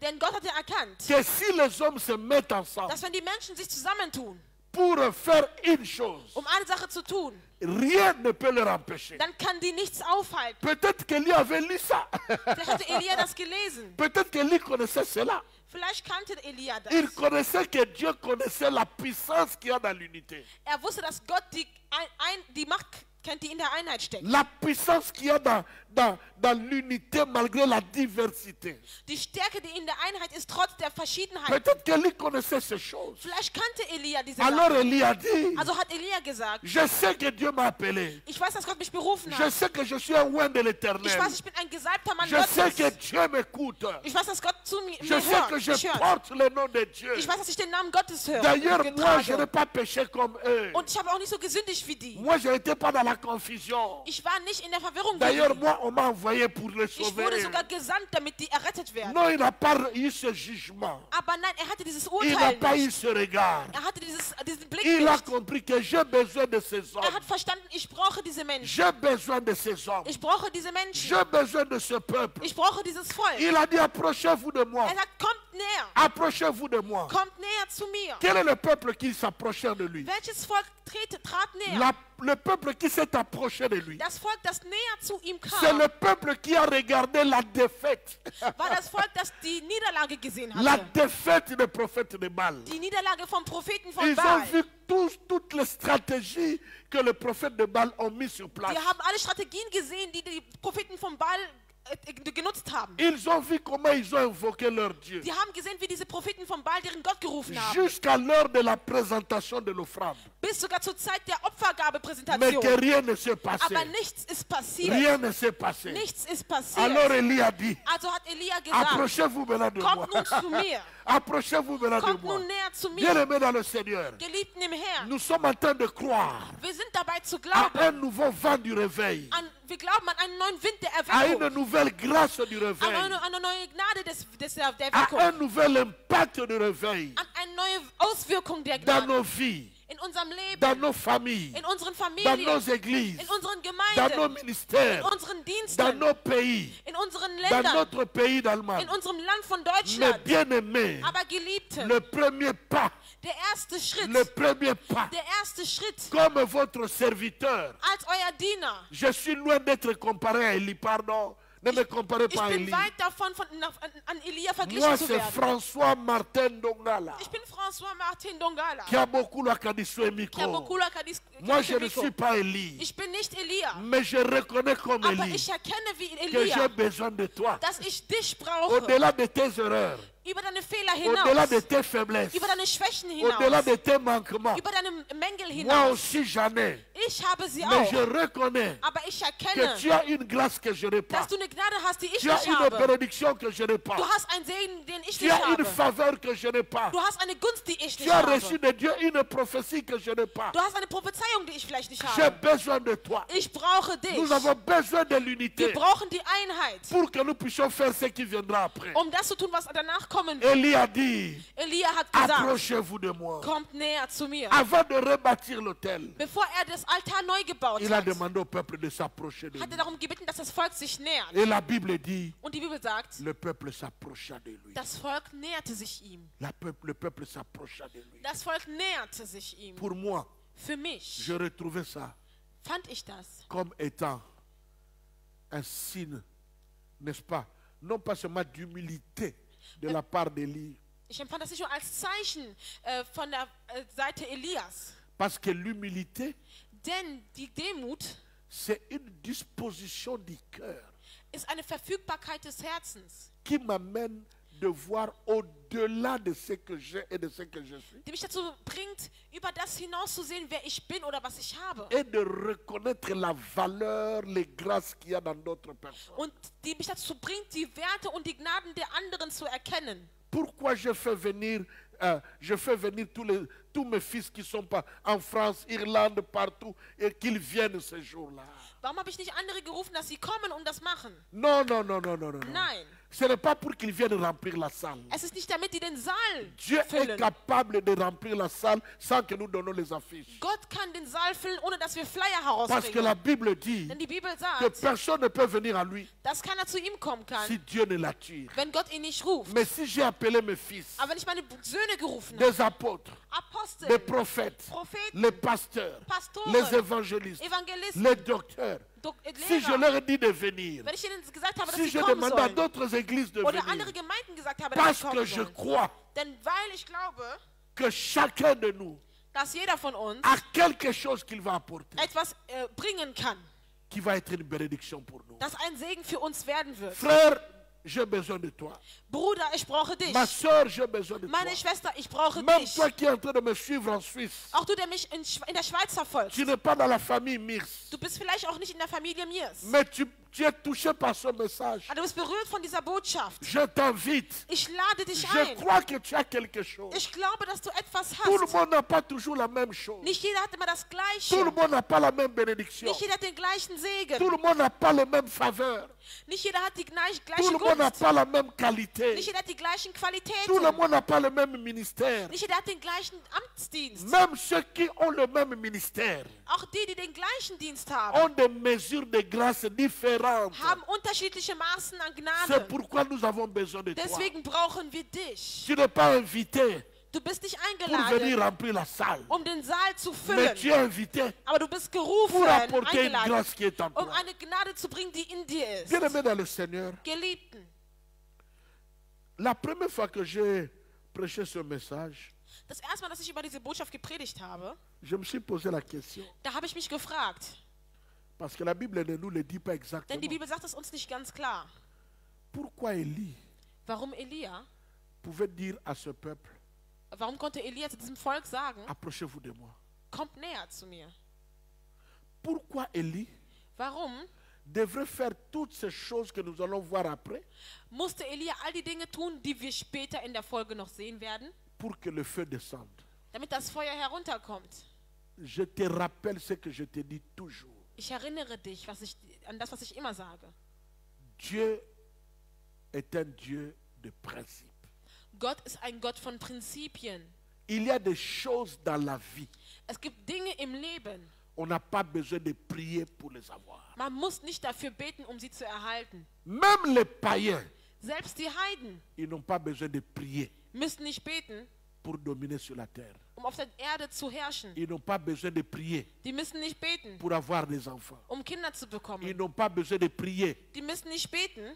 Denn Gott hatte erkannt, que si les hommes se mettent ensemble dass wenn die Menschen sich zusammentun, pour faire une chose, eine Sache zu tun, rien ne peut leur empêcher. dann kann die nichts aufhalten. Peut-être qu'Élie avait lu ça. Vielleicht hatte Elia das gelesen. Peut-être qu'Élie connaissait cela. Vielleicht kannte Elia das. Il connaissait que Dieu connaissait la puissance qu'il y a dans l'unité. Er wusste, dass Gott die Macht kennt, die in der Einheit steckt. La puissance qu'il y a dans l'unité malgré la diversité. Die Stärke, die in der Einheit ist, trotz der Verschiedenheit. Peut-être qu'Élie connaissait ces choses. Vielleicht kannte Elia diese Alors Sachen. Élie a dit, Also hat Elia gesagt, je sais que Dieu m'a appelé. ich weiß, dass Gott mich berufen Je hat. sais que je suis un oint de Ich l'Éternel. weiß, ich bin ein gesalbter Mann Je sais que Gottes. Dieu m'écoute. Ich weiß, dass Gott zu mir Je sais que hört. je Mich hört. porte le nom de Dieu. Ich weiß, dass ich den Namen Gottes höre. D'ailleurs, und moi, je n'ai getrage. pas péché comme eux. Und ich habe auch nicht so gesündigt wie die. Moi, je n'étais pas dans la confusion. Ich war nicht in der Verwirrung wie D'ailleurs, die. moi, on m'a envoyé pour les Ich sauver. wurde sogar gesandt, damit die errettet werden. Non, il n'a pas eu ce jugement. Aber nein, er hatte dieses Il n'a Urteil pas eu nicht. ce regard. Er hatte diesen Blick Il a nicht. compris que j'ai besoin de ces Er hommes. hat verstanden, ich brauche diese Menschen. J'ai besoin de ces hommes. Ich brauche diese Menschen. J'ai besoin de ce peuple. Ich brauche dieses Volk. Il a dit, approchez-vous de moi. Er sagt, kommt näher. Approchez-vous de moi. Kommt näher zu mir. Quel est le peuple qui s'approchait de lui? Welches Volk trat näher? Le peuple qui s'est approché de lui. Das Volk, das näher zu ihm C'est kam, le peuple qui a regardé la défaite. war das Volk, das die Niederlage gesehen La hatte. défaite des prophètes de Baal. Die Niederlage vom Propheten von Ils ont Baal. vu toutes les stratégies que les prophètes de Baal ont mis sur place. Die haben alle Strategien gesehen, die die Propheten von Baal genutzt haben. Ils ont vu comment ils ont invoqué leur Dieu. Die haben gesehen, wie diese Propheten von Baal deren Gott gerufen haben. Jusqu'à l'heure de la présentation de l'offrande. Bis sogar zur Zeit der Mais Opfergabepräsentation. que rien ne s'est passé. Aber nichts ist passiert. Rien ne s'est passé. Nichts ist passiert. Alors Élie a dit, Also hat Elia gesagt, approchez-vous maintenant de moi. kommt nun zu mir. Approchez-vous maintenant de Kommt moi. nun näher zu mir. Bien-aimés dans le Seigneur, Geliebten im Herrn. nous sommes en train de croire Wir sind dabei zu à glauben. un nouveau vent du réveil, Wir glauben an einen neuen Wind der à une Erweckung. nouvelle grâce du An réveil, eine neue Gnade der à Erweckung. un nouvel impact du réveil An eine neue Auswirkung der dans Gnade. nos vies, In unserem Leben. dans nos familles, In unseren dans Familien. nos églises, In unseren dans nos Gemeinden. ministères, In unseren dans Diensten. nos pays, In unseren dans Ländern. notre pays In d'Allemagne. unserem Land von Mais Deutschland. bien aimés, Aber Geliebte, le premier pas, der erste Schritt. le premier pas, Der erste Schritt. comme votre serviteur, Als euer Diener. je suis loin d'être comparé à Élie, pardon, ne me comparez Ich pas à bin Élie. weit davon, an Elia Moi, verglichen zu c'est werden. François Martin Dongala, Ich bin François Martin Dongala. qui a beaucoup la Kadisu et Miko. Kiabokula Kadis- Moi, je ne Kadishimiko. suis pas Élie, Ich bin nicht Elia. mais je reconnais comme Aber Élie ich erkenne wie que j'ai Elia, besoin de toi. dass ich dich brauche. Au-delà de tes erreurs, Über deine Fehler au-delà hinaus. de tes faiblesses, Über deine Schwächen au-delà hinaus. de tes manquements, Über deine Mängel moi hinaus. aussi j'en ai. Ich habe sie Mais auch. je reconnais Aber ich que erkenne, tu as une grâce que je n'ai pas. dass du eine Gnade hast, die ich Tu as nicht une habe. bénédiction que je n'ai pas. Du hast einen Segen, den ich Tu nicht as une habe. faveur que je n'ai pas. Du hast eine Gunst, die ich Tu nicht as reçu habe. de Dieu une prophétie que je n'ai pas. Du hast eine Prophezeiung, die ich vielleicht nicht J'ai habe. besoin de toi. Ich brauche dich. Nous avons besoin de Wir l'unité brauchen die Einheit, pour que nous puissions faire ce qui viendra après. um das zu tun, was danach kommen wird. Élie a dit, Elia hat gesagt, approchez-vous de moi. kommt näher zu mir. Avant de rebâtir l'autel, Bevor das Altar neu gebaut il a hat, demandé au peuple de s'approcher de hat lui. darum gebeten, dass das Volk sich nähert. Et la Bible dit, Und die Bibel sagt, le peuple s'approcha de lui. das Volk näherte sich ihm. Le peuple s'approcha de lui. Das Volk näherte sich ihm. Pour moi, Für mich je retrouvais ça fand ich das comme étant un signe, n'est-ce pas, non pas seulement d'humilité de la part d'Élie, Ich empfand das nicht nur als Zeichen von der Seite Elias. parce que l'humilité, Denn die Demut c'est une disposition du cœur ist eine Verfügbarkeit des Herzens, qui m'amène de voir au-delà de ce que j'ai et de ce que je suis, die mich dazu bringt, über das hinauszusehen, wer ich bin oder was ich habe. et de reconnaître la valeur, les grâces qu'il y a dans d'autres personnes. Und die mich dazu bringt, die Werte und die Gnaden der anderen zu erkennen. Pourquoi je fais venir tous mes fils qui sont pas en France, Irlande, partout, et qu'ils viennent ce jour-là? Warum habe ich nicht andere gerufen, dass sie kommen und das machen? Non, non, non, non, non, non. Nein, Ce n'est pas pour qu'ils viennent remplir la salle. es ist nicht damit, die den Saal Dieu est füllen. capable de remplir la salle sans que nous donnons les affiches. Gott kann den Saal füllen, ohne dass wir Flyer Parce que la herausbringen. Bible dit Denn die Bibel que sagt, personne ne peut venir à lui dass keiner zu ihm kommen kann, si Dieu ne l'attire. wenn Gott ihn nicht ruft. Mais si j'ai appelé mes fils, Aber wenn ich meine Söhne gerufen habe, des apôtres, Apostel, des prophètes, Propheten, les pasteurs, Pastoren, les évangélistes, Evangelisten, les docteurs, si je Lehrer, leur dis de venir, wenn ich ihnen gesagt habe, dass si sie je kommen demande à sollen, d'autres églises de oder venir, andere Gemeinden gesagt habe, dass parce sie que kommen je sollen, crois denn weil ich glaube, que chacun de nous, dass jeder von uns a quelque chose qu'il va apporter, etwas bringen kann, qui va être une bénédiction pour nous. das ein Segen für uns werden wird. Frère, j'ai besoin de toi. Bruder, ich brauche dich. Ma soeur, j'ai besoin de toi. Meine Schwester, ich brauche Même dich. toi qui es en train de me suivre en Suisse, Auch du, der mich in der Schweiz verfolgst. tu n'es pas dans la famille Mirs, Du bist vielleicht auch nicht in der Familie Mirs. mais tu es touché par ce message. Aber du bist berührt von dieser Botschaft. Je t'invite. Ich lade dich Je ein. crois que tu as quelque chose. Ich glaube, dass du etwas Tout le hast. monde n'a pas toujours la même chose. Nicht jeder hat immer das Tout le Gleiche. monde n'a pas la même bénédiction. Nicht jeder hat den gleichen Tout Segen. le monde n'a pas les mêmes faveurs. Nicht jeder hat die Tout gleiche le monde n'a Gunst. pas la même qualité. Nicht jeder hat die gleichen Tout le Qualitäten. monde n'a pas le même ministère. Nicht jeder hat den gleichen Amtsdienst. Même ceux qui ont le même ministère Auch die, die den gleichen Dienst haben, ont des mesures de grâce différentes. haben unterschiedliche Maßen an C'est Gnade. pourquoi nous avons besoin de toi. Deswegen brauchen wir dich. Tu n'es pas invité Du bist nicht pour venir eingeladen, remplir la salle. um den Saal zu Mais tu füllen. es invité Aber du bist pour gerufen, apporter une eingeladen, grâce qui est en um toi. eine Gnade zu bringen, die in dir ist. Bien-aimé dans le Seigneur, Geliebten, la première fois que j'ai prêché ce message, das erste Mal, dass ich über diese Botschaft gepredigt habe, je me suis posé la question. da habe ich mich gefragt, Parce que la Bible ne nous le dit pas denn exactement. die Bibel sagt es uns nicht ganz klar. Pourquoi Élie Warum Elia, pouvait dire à ce peuple, warum konnte Elia zu diesem Volk sagen, approchez-vous de moi. kommt näher zu mir? Pourquoi Élie Warum devrait faire toutes ces choses que nous allons voir après musste Elia all die Dinge tun, die wir später in der Folge noch sehen werden, pour que le feu descende? damit das Feuer herunterkommt? Je te rappelle ce que je te dis toujours. Ich erinnere dich an das, was ich immer sage. Dieu est un Dieu de principe. Gott ist ein Gott von Prinzipien. Il y a des choses dans la vie. Es gibt Dinge im Leben, On n'a pas besoin de prier pour les avoir. man muss nicht dafür beten, um sie zu erhalten. Même les païens, Selbst die Heiden ils n'ont pas besoin de prier müssen nicht beten, pour dominer sur la terre. um auf der Erde zu herrschen. Ils n'ont pas besoin de prier Die müssen nicht beten, pour avoir des enfants. um Kinder zu Ils bekommen. n'ont pas besoin de prier Die müssen nicht beten,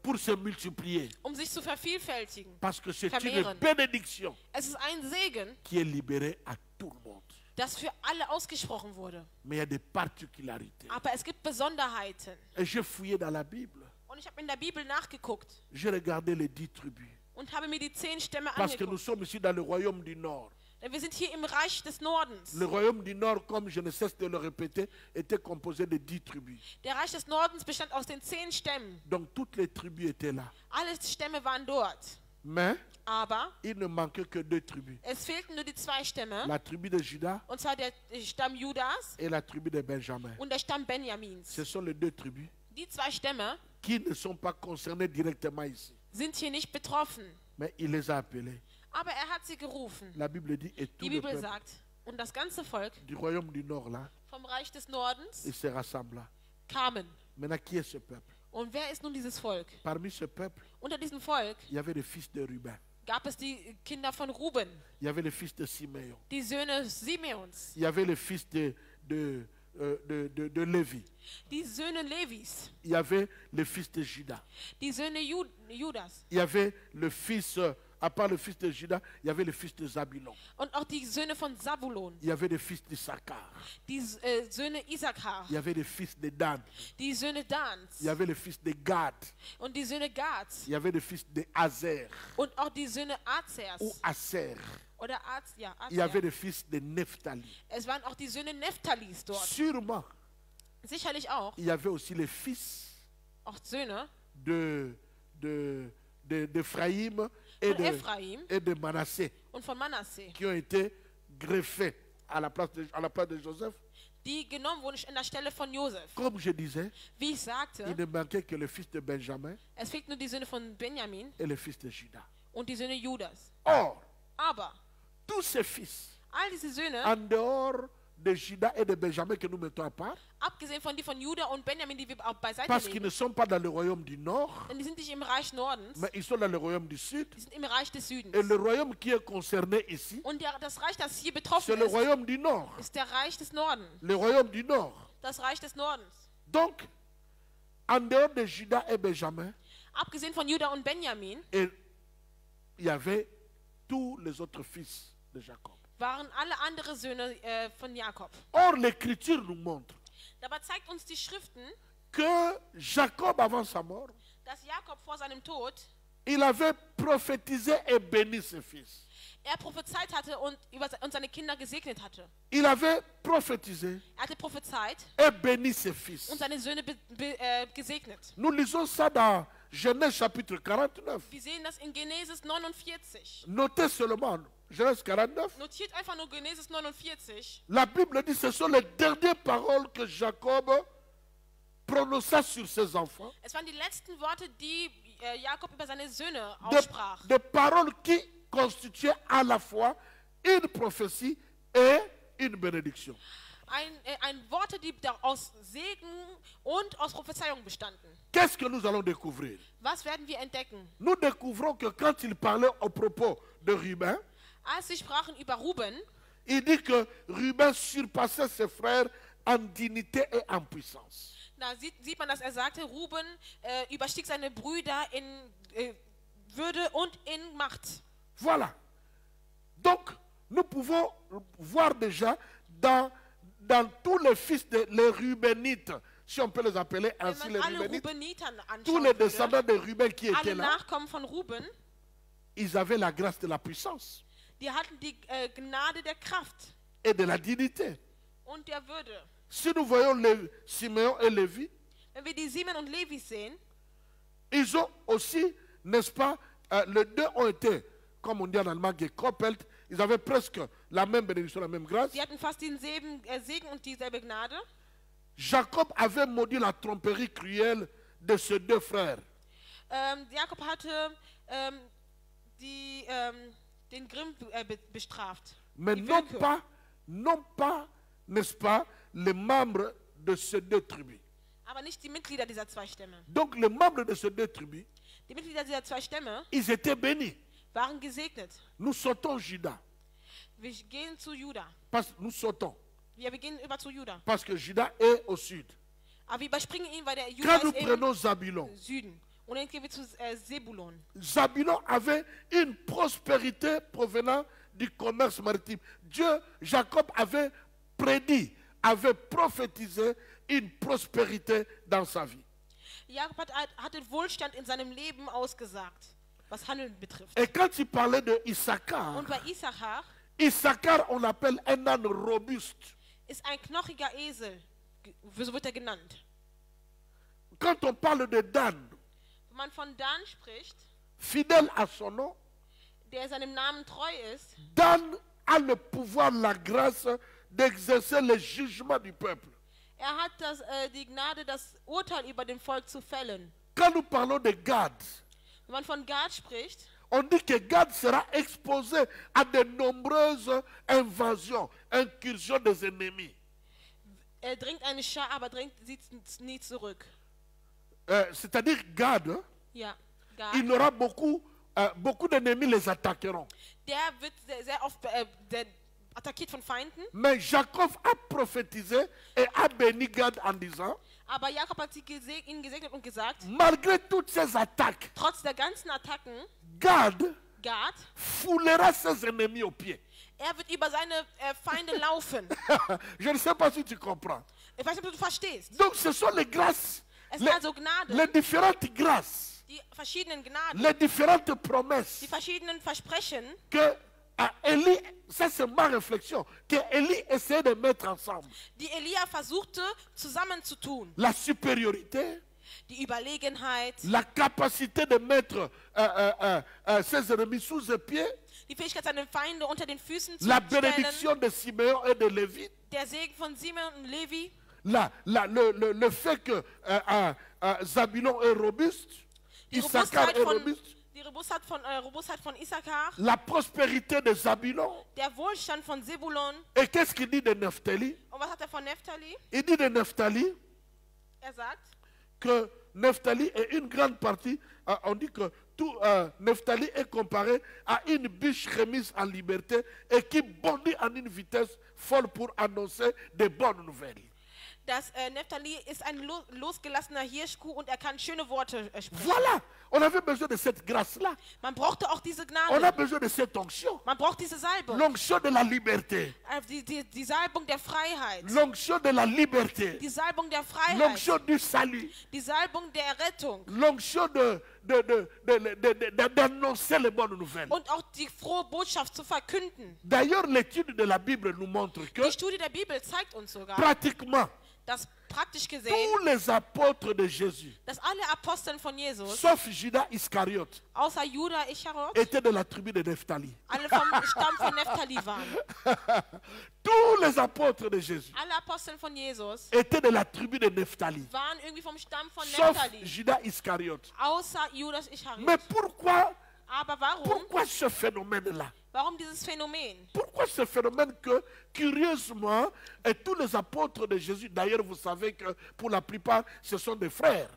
pour se multiplier. um sich zu vervielfältigen. Parce que c'est une Vermehren. bénédiction Es ist ein Segen, qui est libérée à tout le monde. das für alle ausgesprochen wurde. Mais il y a des particularités. Aber es gibt Besonderheiten. Et j'ai fouillé dans la Bible. Und ich habe in der Bibel nachgeguckt J'ai regardé les 10 tribus. und habe mir die 10 Stämme Parce que nous angeguckt. sommes ici dans le royaume du Nord. Denn wir sind hier im Reich des Nordens. Le royaume du Nord, comme je ne cesse de le répéter, était composé de 10 tribus. Der Reich des Nordens bestand aus den 10 Stämmen. Donc toutes les tribus étaient là. Alle Stämme waren dort. Mais Aber il ne manquait que 2 tribus. es fehlten nur die 2 Stämme. La tribu de Juda Und zwar der Stamm Judas et la tribu de Benjamin. und der Stamm Benjamins. Ce sont les 2 tribus Die 2 Stämme qui ne sont pas concernés directement ici. sind hier nicht betroffen. Mais il les a appelés. Aber er hat sie gerufen. La Bible dit, et tout Die le Bibel peuple sagt, und das ganze Volk du royaume du Nord, là, vom Reich des Nordens il se rassembla. kamen. Maintenant, qui est ce peuple? Und wer ist nun dieses Volk? Parmi ce peuple, Unter diesem Volk il y avait les fils de Ruben. gab es die Kinder von Ruben, Il y avait les fils de Siméon. die Söhne Simeons, Il y avait les fils de Lévi. die Söhne Levis, Il y avait les fils de Judas. die Söhne Judas Il y avait le fils, à part le fils de Judas, il y avait le fils de Zabulon. und auch die Söhne von Zabulon, Il y avait les fils d'Issachar. die Söhne Issachar, Il y avait les fils de Dan. die Söhne Dans Il y avait les fils de Gad. und die Söhne Gads Il y avait les fils de Azer und auch die Söhne Azers ou Aser. oder Il y avait Azer. les fils de Nephtali. Es waren auch die Söhne Nephthalis dort. Sûrement, Sicherlich auch, il y avait aussi les fils auch Söhne d'Ephraïm von Ephraim et de Manassé und von Manasseh, qui ont été greffés à la place de Joseph. die genommen wurden an der Stelle von Josef. Comme je disais, Wie ich il sagte, ne manquait que le fils de Benjamin es fehlten nur die Söhne von Benjamin et le fils de Judas. und die Söhne Judas. Or, Aber tous ces fils, all diese Söhne, en dehors de Judas et de Benjamin que nous mettons à part, abgesehen von die von Juda und Benjamin, die wir auch beiseite parce qu'ils legen, ne sont pas dans le royaume du Nord, denn die sind nicht im Reich Nordens, mais ils sont dans le royaume du Sud. die sind im Reich des Südens. Et le royaume qui est concerné ici, Und das Reich, das hier c'est betroffen le ist, royaume du Nord. ist der Reich des Nordens. Le royaume du Nord. Das Reich des Nordens. Donc, en dehors de Judas et Benjamin, Abgesehen von Juda und Benjamin et il y avait tous les autres fils de Jacob. waren alle andere Söhne von Jakob. Or, l'Écriture nous montre Dabei zeigt uns die Schriften, que Jacob, avant sa mort, dass Jakob vor seinem Tod, il avait prophétisé et béni ses fils. prophezeit hatte und seine Kinder gesegnet hatte. Il avait prophétisé Hatte prophezeit et béni ses fils. und seine Söhne gesegnet. Nous lisons ça dans Genèse chapitre 49. Wir sehen das in Genesis 49. Notez seulement Genèse 49. Notiert einfach nur Genesis 49. La Bible dit que ce sont les dernières paroles que Jacob prononça sur ses enfants. Es waren die letzten Worte, die Jakob über seine Söhne Des aussprach. paroles qui constituaient à la fois une prophétie et une bénédiction. Ein Worte, die aus Segen und aus Prophezeiung bestanden. Qu'est-ce que nous allons découvrir? Was werden wir entdecken? Nous découvrons que quand il parlait au propos de Ruben, Als sie sprachen über Ruben, il dit que Ruben surpassait ses frères en dignité et en puissance. da sieht man, dass er sagte, Ruben überstieg seine Brüder in Würde und in Macht. Voilà. Donc, nous pouvons voir déjà dans tous les fils les Rubénites, si on peut les appeler Wenn ainsi les man alle Rubénites, Rubeniter tous anschauen les würde, descendants de Ruben qui étaient alle là, Nachkommen von Ruben, ils avaient la grâce de la puissance die hatten die Gnade der Kraft et de la dignité. und der Würde. Si nous voyons Simeon et Lévi, Wenn wir die Simon und Levi sehen, ils ont aussi, n'est-ce pas, les deux ont été, comme on dit en allemand, gekoppelt. Ils avaient presque la même bénédiction, la même grâce. sie hatten fast denselben Segen und dieselbe Gnade. Jacob avait maudit la tromperie cruelle de ses deux frères. Jakob hatte den Grimm bestraft. Mais Die non Willkür. pas, n'est-ce pas, les membres de ces deux tribus. Aber nicht die Mitglieder dieser zwei Stämme. Donc les membres de ces deux tribus, Die Mitglieder dieser zwei Stämme ils étaient bénis. waren gesegnet. Nous sautons Juda. Wir gehen zu Juda. Nous sautons. Wir gehen über zu Juda. Parce que Juda est au sud. Aber wir überspringen ihn, weil der Juda Quand nous ist im prenons Zabulon, Süden. Und dann gehen wir zu Sebulon. Zabulon avait une prospérité provenant du commerce maritime. Jacob avait prédit, avait prophétisé une prospérité dans sa vie. Jakob hatte Wohlstand in seinem Leben ausgesagt, was Handeln betrifft. Et quand il parlait de Issachar, Und bei Issachar Issachar on l'appelle un âne robuste. ist ein knochiger Esel, so wird er genannt. Quand on parle de Dan, Wenn man von Dan spricht, fidèle à son nom, der seinem Namen treu ist, Dan a le pouvoir, la grâce d'exercer le jugement du peuple. er hat die Gnade, das Urteil über dem Volk zu fällen. Quand nous parlons de Gad, Wenn man von Gad spricht, on dit que Gad sera exposé à de nombreuses invasions, incursions des ennemis. er dringt eine Schar, aber sieht nie zurück. C'est-à-dire Gad, Ja, il Gad. aura beaucoup d'ennemis les attaqueront. Der wird sehr oft attackiert von Feinden, Mais Jacob a prophétisé et a béni Gad en disant, aber Jakob hat ihn gesegnet und gesagt, malgré toutes ces attaques, trotz der ganzen Attacken, Gad Gad, foulera ses ennemis aux pieds. er wird über seine Feinde laufen. Je ne sais pas si tu comprends. Ich weiß nicht, ob du verstehst. Donc ce sont les grâces, Es sind also Gnade, les différentes grâces, die verschiedenen Gnaden, les différentes promesses die verschiedenen Versprechen, que Élie, ça c'est ma réflexion, que Élie essayait de mettre ensemble. die Elia versuchte zusammenzutun. La supériorité, Die Überlegenheit, la capacité de mettre ses ennemis sous ses pieds, die Fähigkeit, seine Feinde unter den Füßen zu la stellen, bénédiction de Simeon et de Lévi, der Segen von Simon und Levi, le fait que Zabulon est robuste, die Issachar Robustheit est von, robuste, die Robustheit von Issachar, la prospérité de Zabulon. der Wohlstand von Sebulon. Et qu'est-ce qu'il dit de Nephtali? Und was hat er von Nephtali? Il dit de Nephtali Er sagt, que Nephtali est une grande partie, on dit que tout Nephtali est comparé à une biche remise en liberté et qui bondit en une vitesse folle pour annoncer de bonnes nouvelles. dass Naphtali ist ein losgelassener Hirschkuh und er kann schöne Worte sprechen. Voilà, on avait besoin de cette grâce-là. Man brauchte auch diese On a Gnade. besoin de cette onction. Man braucht diese Salbung. L'onction de la liberté. Die Salbung der Freiheit. L'onction de la liberté. Die Salbung der Freiheit. L'onction du salut. Die Salbung der Rettung. L'onction d'annoncer les bonnes nouvelles. Und auch die frohe Botschaft zu verkünden. D'ailleurs, l'étude de la Bible nous montre que Die Studie der Bibel zeigt uns sogar, pratiquement dass praktisch gesehen, tous les apôtres de Jésus, dass alle Aposteln von Jesus, sauf Judas Iscariote, außer Judas Ischariot, étaient de la tribu de Naphtali. alle vom Stamm von Naphtali waren. Tous les apôtres de Jésus Alle Aposteln von Jesus étaient de la tribu de Naphtali, waren irgendwie vom Stamm von sauf Naphtali, Judas Iscariote. außer Judas Ischariot. Mais pourquoi Aber warum? Pourquoi ce phénomène-là? Warum dieses Phänomen? Pourquoi ce phénomène que, curieusement, et tous les apôtres de Jésus, d'ailleurs, vous savez que pour la plupart, ce sont des frères.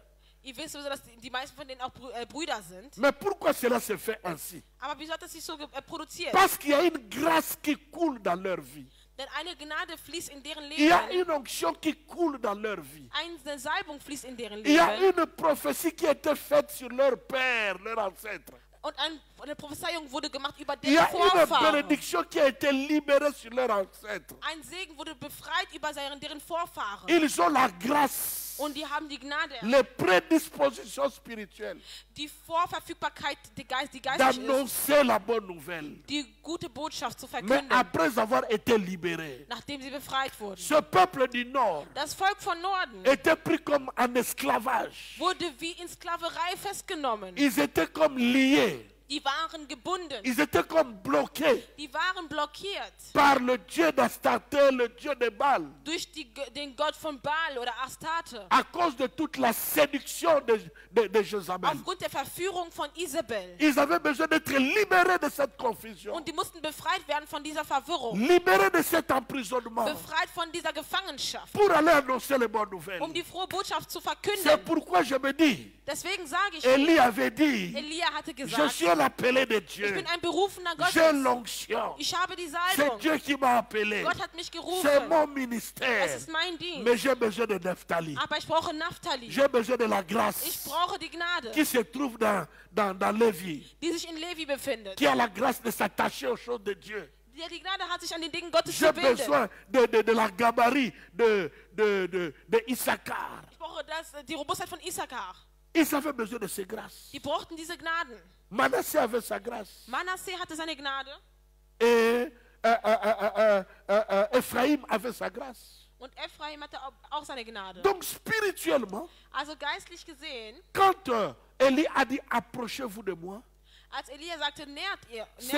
Ihr wisst sowieso, dass die meisten von denen auch Brüder sind. Mais pourquoi cela se fait ainsi? Aber wieso hat das sich so produziert? Parce qu'il y a une grâce qui coule dans leur vie. Denn eine Gnade fließt in deren Il y a Leben. une onction qui coule dans leur vie. Eine Salbung fließt in deren Il y a Leben. une prophétie qui a été faite sur leur père, leur ancêtre. Und eine Prophezeiung wurde gemacht über Il y deren a une Vorfahren. bénédiction qui a été libérée sur leur ancêtre. Ein Segen wurde befreit über deren Vorfahren. Ils ont la grâce, Und die haben die Gnade, les prédispositions spirituelles die Vorverfügbarkeit, die geistig ist, d'annoncer la bonne nouvelle. die gute Botschaft zu Mais verkünden, après avoir été libérés, nachdem sie befreit wurden. ce peuple du Nord Das Volk von Norden était pris comme en esclavage. wurde wie in Sklaverei festgenommen. Ils étaient comme liés. Die waren gebunden. Ils étaient comme bloqués Die waren blockiert par le Dieu d'Astarté, le Dieu de Baal, durch den Gott von Baal oder Astarte. à cause de toute la séduction de Jézabel. Aufgrund der Verführung von Isabel. Ils avaient besoin d'être libérés de cette confusion, Und die mussten befreit werden von dieser Verwirrung. libérés de cet emprisonnement, Befreit von dieser Gefangenschaft. pour aller annoncer les bonnes nouvelles. Um die frohe Botschaft zu C'est verkünden. pourquoi je me dis, Deswegen sage ich, Élie avait dit, Elia hatte je gesagt, suis l'appelé de ich Dieu, bin ein berufener j'ai Gottes. l'onction, Ich habe die c'est Salbung. Dieu qui m'a appelé, Gott hat mich c'est gerufen. mon Es ministère, ist mein Dienst. mais j'ai besoin de Naphtali, Aber ich brauche Naphtali. j'ai besoin de la Ich grâce brauche die Gnade, qui se trouve dans Lévi, die sich in Levi befindet. qui a la grâce de s'attacher aux choses de Dieu. Die Gnade hat sich an den Dingen Gottes J'ai zu binden. besoin de la gabarit de Issachar. Ich brauche die Robustheit von Issachar. Ils avaient besoin de ces grâces. Die brauchten diese Gnaden. Manasseh avait sa grâce. Manasseh hatte seine Gnade Et Ephraim avait sa grâce. und Ephraim hatte auch seine Gnade. Donc spirituellement, Also geistlich gesehen, quand Élie a dit approchez-vous de moi, als Elia sagte, ce nähert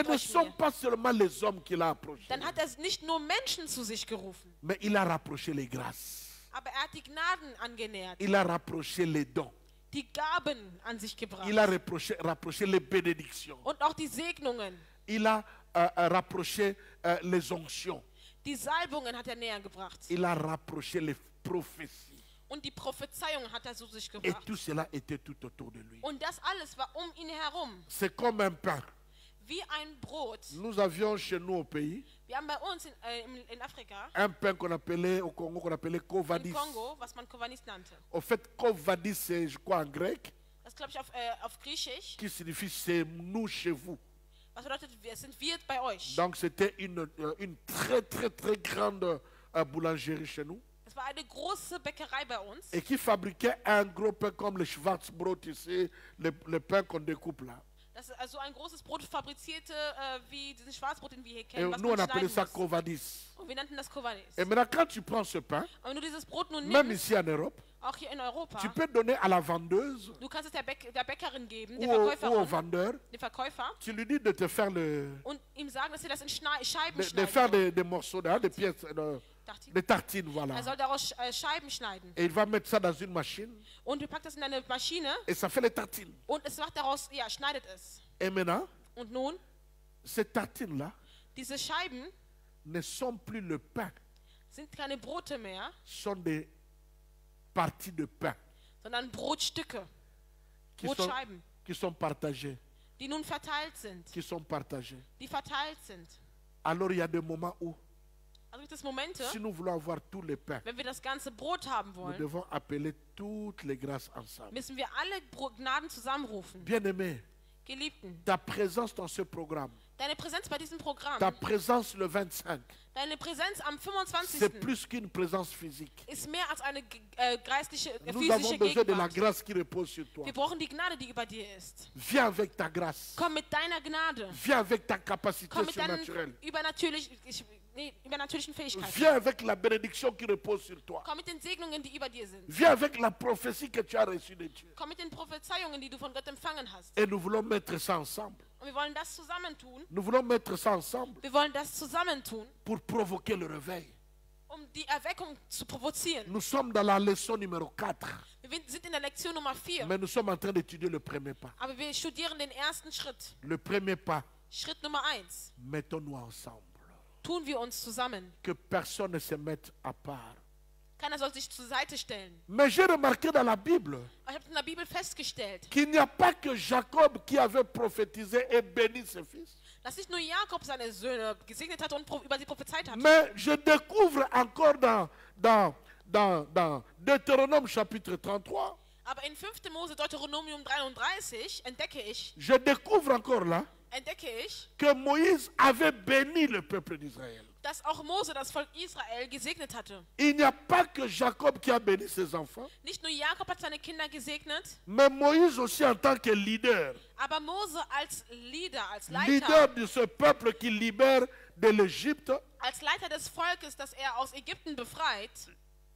ne euch sont mir, pas seulement les hommes qu'il a approchés, dann hat er nicht nur Menschen zu sich gerufen, mais il a rapproché les grâces. aber er hat die Gnaden angenähert, Il a rapproché les dons. die Gaben an sich gebracht Il a rapproché les bénédictions. und auch die Segnungen. Il a rapproché les onctions. Die Salbungen hat er näher gebracht Il a rapproché les prophéties. und die Prophezeiungen hat er zu sich Et gebracht. tout cela était tout autour de lui. Und das alles war um ihn herum, C'est comme un pain. wie ein Brot. Nous avions chez nous au pays Wir haben bei uns in Afrika, un pain qu'on appelait au Congo, qu'on appelait im kovadis. Kongo, was man Kovanis nannte. Au fait, kovadis, c'est, je crois, en grec, Das glaube ich auf Griechisch. qui signifie c'est nous chez vous. Was bedeutet, wir sind wir bei euch. Donc c'était une très très très grande boulangerie chez nous Es war eine große Bäckerei bei uns. et qui fabriquait un gros pain comme le Schwarzbrot ici, le pain qu'on découpe là. Das ist also ein großes Brot fabrizierte, wie dieses Schwarzbrot, den wir hier Et kennen, was nous on man appelait schneiden ça muss. kovadis. Und wir nannten das Kovanis. Et maintenant quand tu prends ce pain, Und wenn du dieses Brot nun même nimmst, ici en Europe, auch hier in Europa, tu peux donner à la vendeuse du kannst es der Bäckerin geben, ou der au Verkäuferin, vendeur, dem Verkäufer, tu lui dis de te faire und ihm sagen, dass er das in Scheiben de faire schneiden soll. des morceaux, des pièces, des tartines, voilà. Er soll daraus Scheiben schneiden. Et il va mettre ça dans une machine Und du packst das in eine Maschine et ça fait les tartines. und es macht daraus, ja, schneidet es. Et maintenant, Und nun, ces tartines-là diese Scheiben ne sont plus le pain, sind keine Brote mehr, sont des parties de pain sondern Brotstücke, qui sont, Brotscheiben, qui sont partagées, die nun verteilt sind, qui sont partagées. die verteilt sind. Alors il y a des moments où Also Also gibt es Momente, Si nous voulons avoir tous les pains, wenn wir das ganze Brot haben nous wollen, devons appeler toutes les grâces ensemble. müssen wir alle Gnaden zusammenrufen. Bien-aimé, Geliebten, ta présence dans ce programme, deine Präsenz bei diesem Programm, ta présence le 25, deine Präsenz am c'est 25. plus qu'une présence physique. ist mehr als eine geistliche, Nous avons physische besoin de la Gegenwart. grâce qui repose sur toi. Wir brauchen die Gnade, die über dir ist. Viens avec ta grâce. Komm mit deiner Gnade. Viens avec ta capacité Komm mit deinen surnaturelle. übernatürlichen Fähigkeiten. Viens avec la bénédiction qui repose sur toi. Komm mit den Segnungen, die über dir sind. Viens avec la prophétie que tu as reçue de Dieu. Komm mit den Prophezeiungen, die du von Gott empfangen hast. Et nous voulons mettre ça ensemble. Und wir wollen das zusammentun. Nous voulons mettre ça ensemble Wir wollen das zusammentun, pour provoquer le réveil. die Erweckung zu provozieren. Nous sommes dans la leçon numéro 4, Wir sind in der Lektion Nummer 4, mais nous sommes en train d'étudier le premier pas. aber wir studieren den ersten Schritt. Le premier pas, Schritt Nummer 1. mettons-nous ensemble. Tun wir uns zusammen. Que personne ne se mette à part. Keiner soll sich zur Seite stellen. Mais j'ai remarqué dans la Bible Ich habe in der Bibel festgestellt, qu'il n'y a pas que Jacob qui avait prophétisé et béni ses fils. dass nicht nur Jakob seine Söhne gesegnet hat und über sie prophezeit hat. Mais je découvre encore dans Deutéronome chapitre 33, Aber in 5. Mose Deuteronomium 33 je découvre encore là entdecke ich, que Moïse avait béni le peuple d'Israël. dass auch Mose das Volk Israel gesegnet hatte. Il n'y a pas que Jacob qui a béni ses enfants, Nicht nur Jakob hat seine Kinder gesegnet, mais Moïse aussi en tant que leader, aber Mose als Leader, als leader Leiter, de ce peuple qui libère de l'Égypte. als Leiter des Volkes, das er aus Ägypten befreit.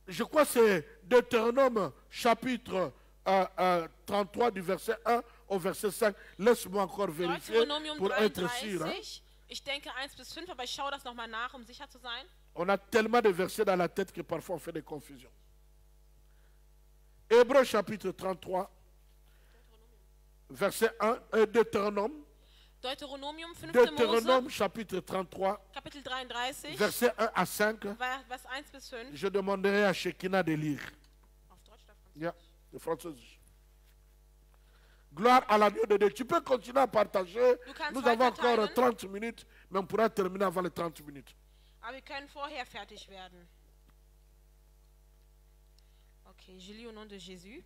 Je crois que c'est Deutéronome chapitre 33 du verset 1 au verset 5. Laisse-moi encore vérifier Deuteronomium pour être sûr. 33, ich denke 1 bis 5, aber ich schaue das nochmal nach, um sicher zu sein. On a tellement de versets dans la tête que parfois on fait des confusions. Hébreux chapitre 33, verset 1, Deutéronome. Deuteronomium 5. Deutéronome Mose, chapitre 33, Kapitel 33, verset 1 à 5. Vers 1 bis 5. Je demanderai à Shekinah de lire. Auf Deutsch oder Französisch? Yeah, le Französisch. Gloire à l'agneau de Dieu. Tu peux continuer à partager. Du kannst Nous avons weiter encore teilen. 30 minutes, mais on pourra terminer avant les 30 minutes. Aber wir können vorher fertig werden. Ok, je lis au nom de Jésus.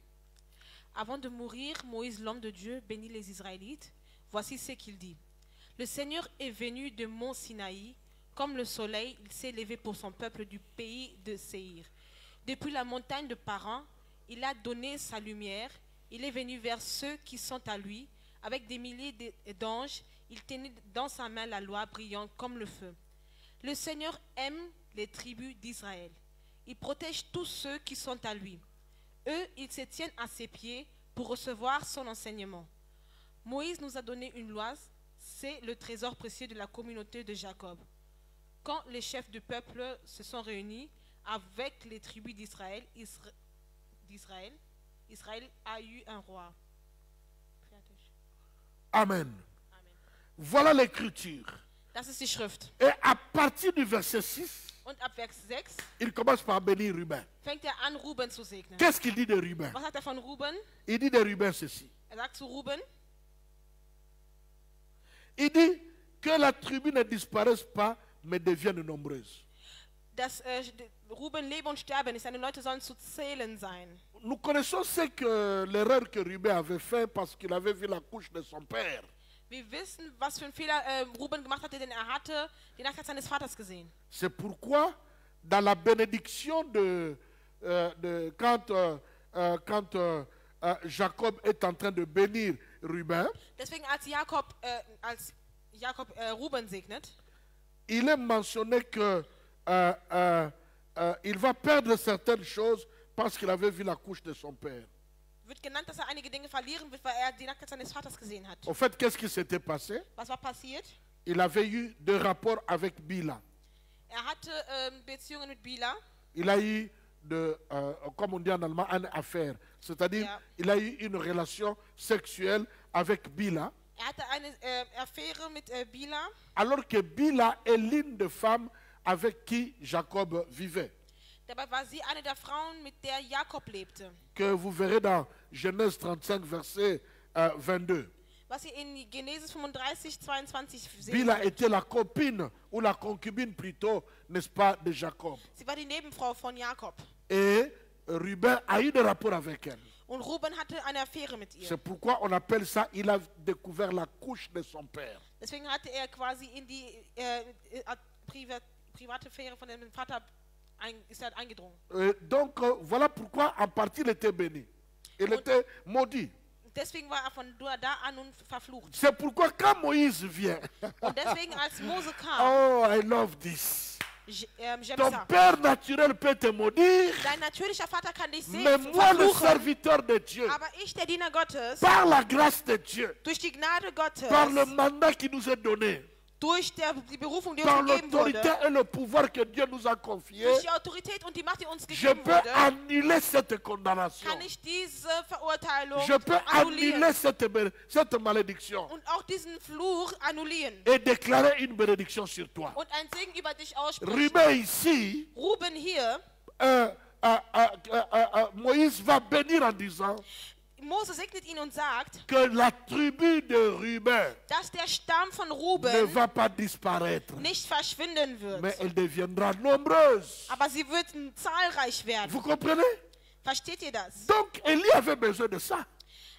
Avant de mourir, Moïse, l'homme de Dieu, bénit les Israélites. Voici ce qu'il dit. Le Seigneur est venu de mont Sinaï. Comme le soleil, il s'est levé pour son peuple du pays de Séhir. Depuis la montagne de Paran, il a donné sa lumière. Il est venu vers ceux qui sont à lui. Avec des milliers d'anges, il tenait dans sa main la loi brillante comme le feu. Le Seigneur aime les tribus d'Israël. Il protège tous ceux qui sont à lui. Eux, ils se tiennent à ses pieds pour recevoir son enseignement. Moïse nous a donné une loi, c'est le trésor précieux de la communauté de Jacob. Quand les chefs du peuple se sont réunis avec les tribus d'Israël, Israël a eu un roi. Amen. Voilà l'écriture. Das ist die Schrift. Et à partir du verset 6, Und ab Vers 6 il commence par bénir Ruben. fängt er an, Ruben zu segnen. Qu'est-ce qu'il dit de Ruben? Was sagt er von Ruben? Il dit de Ruben ceci. Er sagt zu Ruben, Il dit que la tribu ne disparaisse pas, mais devienne nombreuse. dass Ruben lebe und sterbe nicht, seine Leute sollen zu zählen sein. Nous connaissons l'erreur que Ruben avait fait parce qu'il avait vu la couche de son père. Wir wissen, was für einen Fehler Ruben gemacht hatte, denn er hatte die Nacktheit seines Vaters gesehen. C'est pourquoi, dans la bénédiction quand Jacob est en train de bénir Ruben, Deswegen, als Jakob Ruben segnet, il est mentionné que il va perdre certaines choses parce qu'il avait vu la couche de son père. wird genannt, dass er einige Dinge verlieren wird, weil er die Nacktheit seines Vaters gesehen hat. Au fait, qu'est-ce qui s'était passé? Was war passiert? Il avait eu des rapports avec Bila. Er hatte Beziehungen mit Bila. Il a eu, comme on dit en allemand, une affaire. C'est-à-dire, Ja. il a eu une relation sexuelle avec Bila, Er hatte eine Affäre mit Bila, alors que Bila est l'une des femmes avec qui Jacob vivait. dabei war sie eine der Frauen, mit der Jakob lebte. Que vous verrez dans Genèse 35, verset 22. Was ihr in Genesis 35, 22 sehen Bilha könnt. était la copine, ou la concubine plutôt, n'est-ce pas, de Jacob. Sie war die Nebenfrau von Jakob. Et Ruben a eu des rapports avec elle. Und Ruben hatte eine Affäre mit ihr. C'est pourquoi on appelle ça, il a découvert la couche de son père. Deswegen hatte er quasi in die private Affäre von dem Vater eingedrungen. Donc voilà pourquoi en partie il était béni. Il était maudit. Deswegen war er von da an nun verflucht. C'est pourquoi quand Moïse vient, Und deswegen als Mose kam, oh, I love this. j'aime Ton ça. père naturel peut te maudire, Dein natürlicher Vater kann dich mais moi, le verfluchen, serviteur de Dieu, aber ich, der Diener Gottes, par la grâce de Dieu, durch die Gnade Gottes, par le mandat qui nous est donné, durch die Berufung, die par uns gegeben l'autorité wurde, et le pouvoir que Dieu nous a confié, durch die Autorität und die Macht, die uns je gegeben peux wurde, annuler cette condamnation. kann ich diese Verurteilung Je peux annullieren annuler cette malédiction und auch diesen Fluch annullieren et déclarer une bénédiction sur toi. und einen Segen über dich aussprechen. Ruben ici, Ruben hier, Moïse va bénir en disant Mose segnet ihn und sagt, que la tribu de Ruben dass der Stamm von ne Ruben va pas disparaître, nicht verschwinden mais wird, elle deviendra nombreuse. aber sie wird zahlreich werden. Vous comprenez? Versteht ihr das? Donc Élie avait besoin de ça.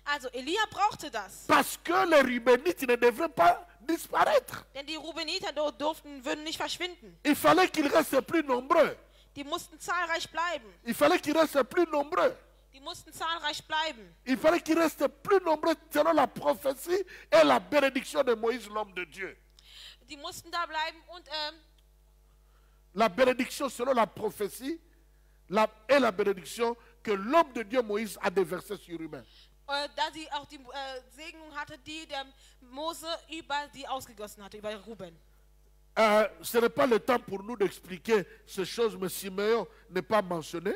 Also Elia brauchte das, Parce que les Rubénites ne devraient pas disparaître. denn die Rubeniter würden nicht verschwinden. Il fallait qu'ils restent plus nombreux. Die mussten zahlreich bleiben. Il fallait qu'ils restent plus nombreux. Die mussten zahlreich bleiben. Il fallait qu'ils restent plus nombreux selon la prophétie et la bénédiction de Moïse, l'homme de Dieu. Die mussten da bleiben und La bénédiction selon la prophétie et la bénédiction que l'homme de Dieu Moïse a déversée sur Ruben. da sie auch die Segnung hatte, die der Mose über die ausgegossen hatte, über Ruben. Ce n'est pas le temps pour nous d'expliquer ces choses, mais Simeon n'est pas mentionné.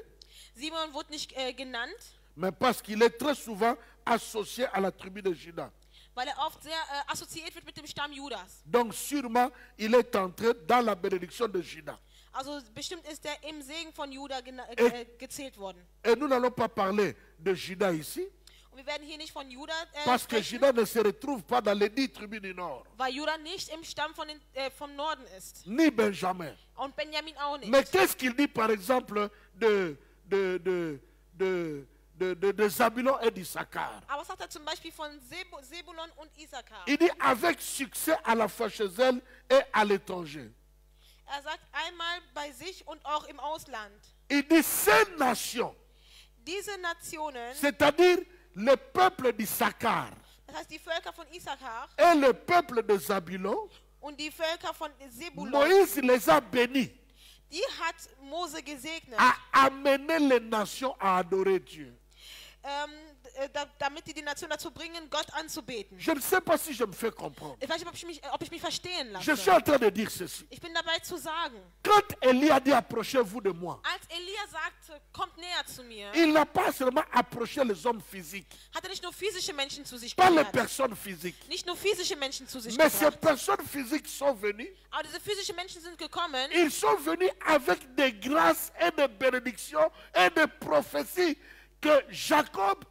Simon wurde nicht genannt, Mais parce qu'il est très souvent associé à la tribu de Juda. weil oft sehr assoziiert wird mit dem Stamm Judas. Donc sûrement, il est entré dans la bénédiction de Juda. Also bestimmt ist er im Segen von Juda gezählt worden. Et nous n'allons pas parler de Juda ici, Und wir werden hier nicht von Juda parce que sprechen, Juda ne se retrouve pas dans les 10 tribus du Nord, weil Juda nicht im Stamm vom Norden ist. ni Benjamin. Und Benjamin auch nicht. Mais qu'est-ce qu'il dit par exemple de Zabulon et d'Issachar? Aber was sagt er zum Beispiel von Sebulon und Issachar? Il dit avec succès à la fois chez elle et à l'étranger. Er sagt einmal bei sich und auch im Ausland. Il dit ces nations, Diese Nationen, c'est-à-dire le peuple d'Issachar das heißt die Völker von Issachar et le peuple de Zabulon, und die Völker von Sebulon, Moïse les a bénis, die hat Mose gesegnet, a amené les nations à adorer Dieu. damit die Nation dazu bringen, Gott anzubeten. Je ne sais pas si je me fais comprendre. Ich weiß nicht, ob ich mich verstehen Je suis lasse. en train de dire ceci. Ich bin dabei zu sagen, Quand Élie a dit approchez-vous de moi, als Elia sagte, kommt näher zu mir, il n'a pas seulement approché les hommes physiques, hat er nicht nur physische Menschen zu sich pas les gebracht, personnes physiques. nicht nur physische Menschen zu sich Mais ces gebracht, personnes physiques sont venues, aber diese physischen Menschen sind gekommen, ils sont venus avec des grâces et des bénédictions et des prophéties que Jacob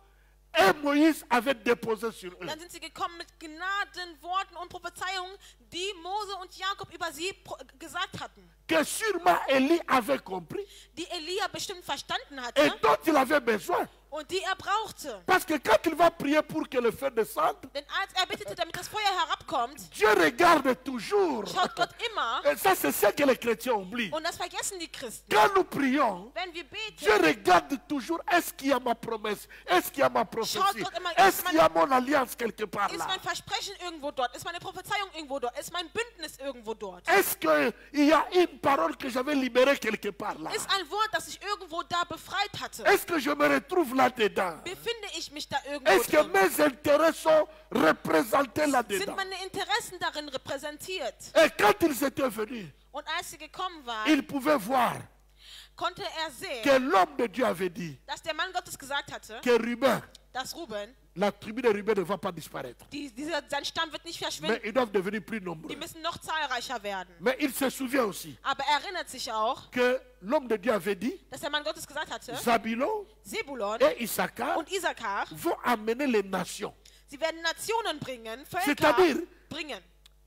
et Moïse avaient déposées sur eux. dann sind sie gekommen mit Gnaden, Worten und Prophezeiungen, die Mose und Jakob über sie gesagt hatten, Que sûrement Élie avait compris die Elia bestimmt verstanden et hatte dont il avait besoin. und die er brauchte. Parce que quand il va prier pour que le feu descende, Denn als er betete, damit das Feuer herabkommt, Dieu regarde toujours. schaut Gott immer, Et ça, c'est ce que les chrétiens oublient. und das vergessen die Christen, Quand nous prions, wenn wir Dieu beten, regarde toujours, est-ce qu'il y a ma promesse? Est-ce qu'il y a ma prophétie? Schaut Gott immer, Est-ce qu'il y a mon alliance quelque part ist là? mein Versprechen irgendwo dort, ist meine Prophezeiung irgendwo dort, ist mein Bündnis irgendwo dort, Est-ce qu'il y a une parole que j'avais libérée quelque part là? ist ein Wort, das ich irgendwo da befreit hatte, Est-ce que je me retrouve là-dedans? befinde ich mich da irgendwo Est-ce que drin? mes intérêts sont représentés Sind là-dedans? meine Interessen darin repräsentiert? Et quand ils étaient venus, Und als sie gekommen waren, ils pouvaient voir konnte er sehen, que l'homme de Dieu avait dit dass der Mann Gottes gesagt hatte, que Ruben, dass Ruben, la tribu de Ruben ne va pas disparaître. sein Stamm wird nicht Mais verschwinden, ils doivent devenir plus nombreux. die müssen noch zahlreicher werden. Mais il se souvient aussi Aber er erinnert sich auch, que l'homme de Dieu avait dit dass der Mann Gottes gesagt hatte, Zabulon Sebulon et Issachar und Issachar vont amener les nations Sie werden Nationen bringen, Völker C'est-à-dire, bringen.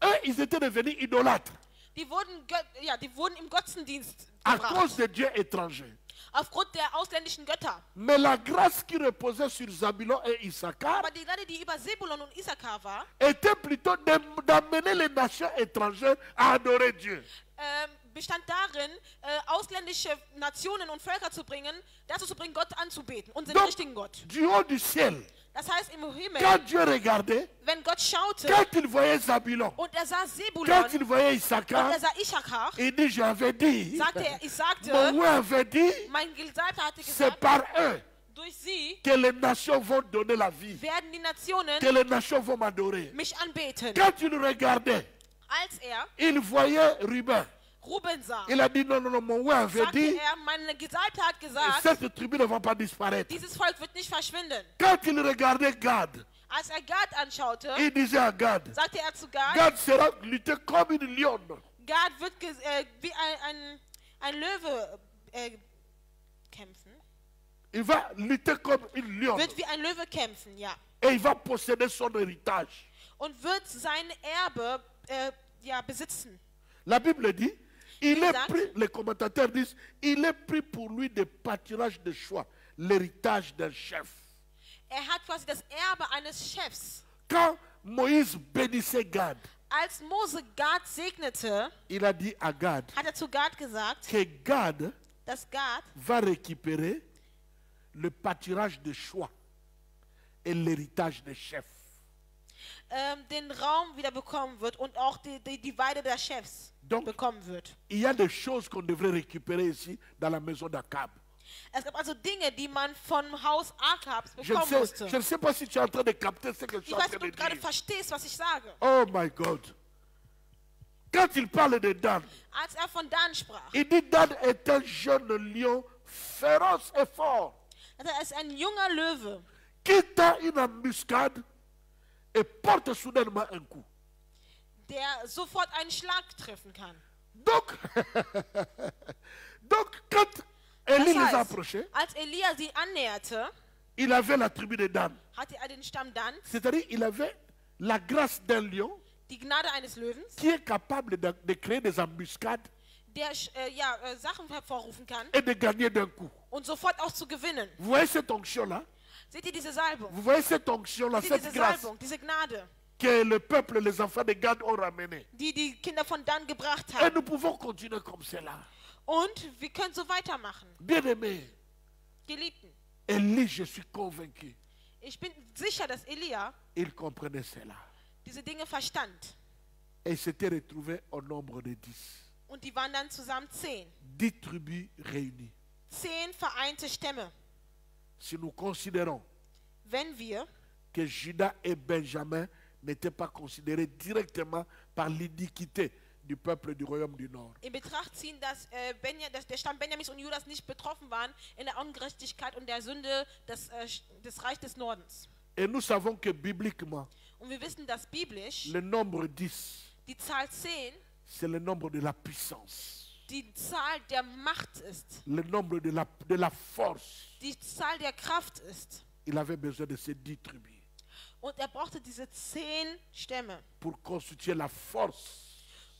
eux, ils étaient devenus idolâtres Die wurden im Götzendienst à gebracht. cause des dieux étrangers. Aufgrund der ausländischen Götter. Mais la grâce qui reposait sur Zabulon et Issachar Aber die Gnade, die über Sebulon und Issachar war, était plutôt d'amener les nations étrangères à adorer Dieu. Bestand darin, ausländische Nationen und Völker zu bringen, dazu zu bringen, Gott anzubeten, unseren Donc, richtigen Gott. du haut du ciel, Das heißt, im Himmel, quand Dieu regardait, wenn Gott schaute quand il voyait Zabulon, und er sah Sebulon quand il voyait und Issachar, er sah Issachar, il dit, j'avais dit, sagte er, ich sagte, mon roi avait dit, mein Gesalbter hatte c'est gesagt, par eux durch sie que les nations vont donner la vie, werden die Nationen que les nations vont m'adorer. mich anbeten. Quand il regardait, Als er il voyait Ruben. Ruben sah, Il a dit, non, non, non, mon roi avait sagte dit, er, mein Gesalbter hat gesagt, cette tribu ne va pas disparaître. dieses Volk wird nicht verschwinden. Quand il regardait Gad, Als er Gad anschaute, il disait à Gad, sagte er zu Gad, Gad sera lutté comme une lionne. Gad wird wie ein Löwe kämpfen. Il va lutter comme une lionne. Wird wie ein Löwe kämpfen, ja. Et il va posséder son héritage. Und wird sein Erbe besitzen. La Bible dit, il est Exact. pris, les commentateurs disent, il est pris pour lui des pâturages de choix, l'héritage d'un chef. Er hat quasi das Erbe eines Chefs. Quand Moïse bénissait Gad, Als Mose Gad segnete, il a dit à Gad hat er zu Gad gesagt, que Gad dass Gad va récupérer le pâturage de choix et l'héritage des chefs. Den Raum wieder bekommen wird und auch die Weide der Chefs Donc, bekommen wird. il y a des choses qu'on devrait récupérer ici dans la maison d'Akab. Es gab also Dinge, die man vom Haus Akabs Je bekommen musste. ne sais pas si tu es en train de capter ce que je suis Ich en weiß train nicht, de ob du gerade dire. verstehst, was ich sage. Oh my God. Quand il parle de Dan, Als er von Dan sprach, il dit Dan est un jeune lion féroce et fort also er ist ein junger Löwe, qui tend une embuscade et porte soudainement un coup. der sofort einen Schlag treffen kann. Donc, quand Élie Das les a heißt, approchés, als Elia sie annäherte, il avait la tribu de Dan. hatte er den Stamm Dan, C'est-à-dire il avait la grâce d'un lion die Gnade eines Löwens, qui est capable de créer des embuscades der Sachen hervorrufen kann et de gagner d'un coup. und sofort auch zu gewinnen. Vous voyez cette onction-là? Seht ihr diese Salbung? Vous voyez cette onction-là, Seht ihr cette diese grâce Salbung, diese Gnade, que le peuple, les enfants de Gad ont ramenée. die Kinder von Dan gebracht Et haben. nous pouvons continuer comme cela. Und wir können so weitermachen. Bien-aimés, Geliebten, Élie, je suis convaincu, ich bin sicher, dass Elia il comprenait cela. diese Dinge verstand. Et il s'était retrouvé au nombre de 10. Und die waren dann zusammen 10. 10 tribus réunies. 10 vereinte Stämme. Si nous considérons Wenn wir que Judas et Benjamin n'étaient pas considérés directement par l'iniquité du peuple du royaume du Nord. in Betracht ziehen, dass der Stamm Benjamins und Judas nicht betroffen waren in der Ungerechtigkeit und der Sünde des Reichs des Nordens. Et nous savons que bibliquement, Und wir wissen, dass biblisch le nombre 10, die Zahl 10 c'est le nombre de la puissance, die Zahl der Macht ist, le nombre de la force. die Zahl der Kraft ist. Il avait besoin de ces 10 tribus Und er brauchte diese 10 Stämme, pour constituer la force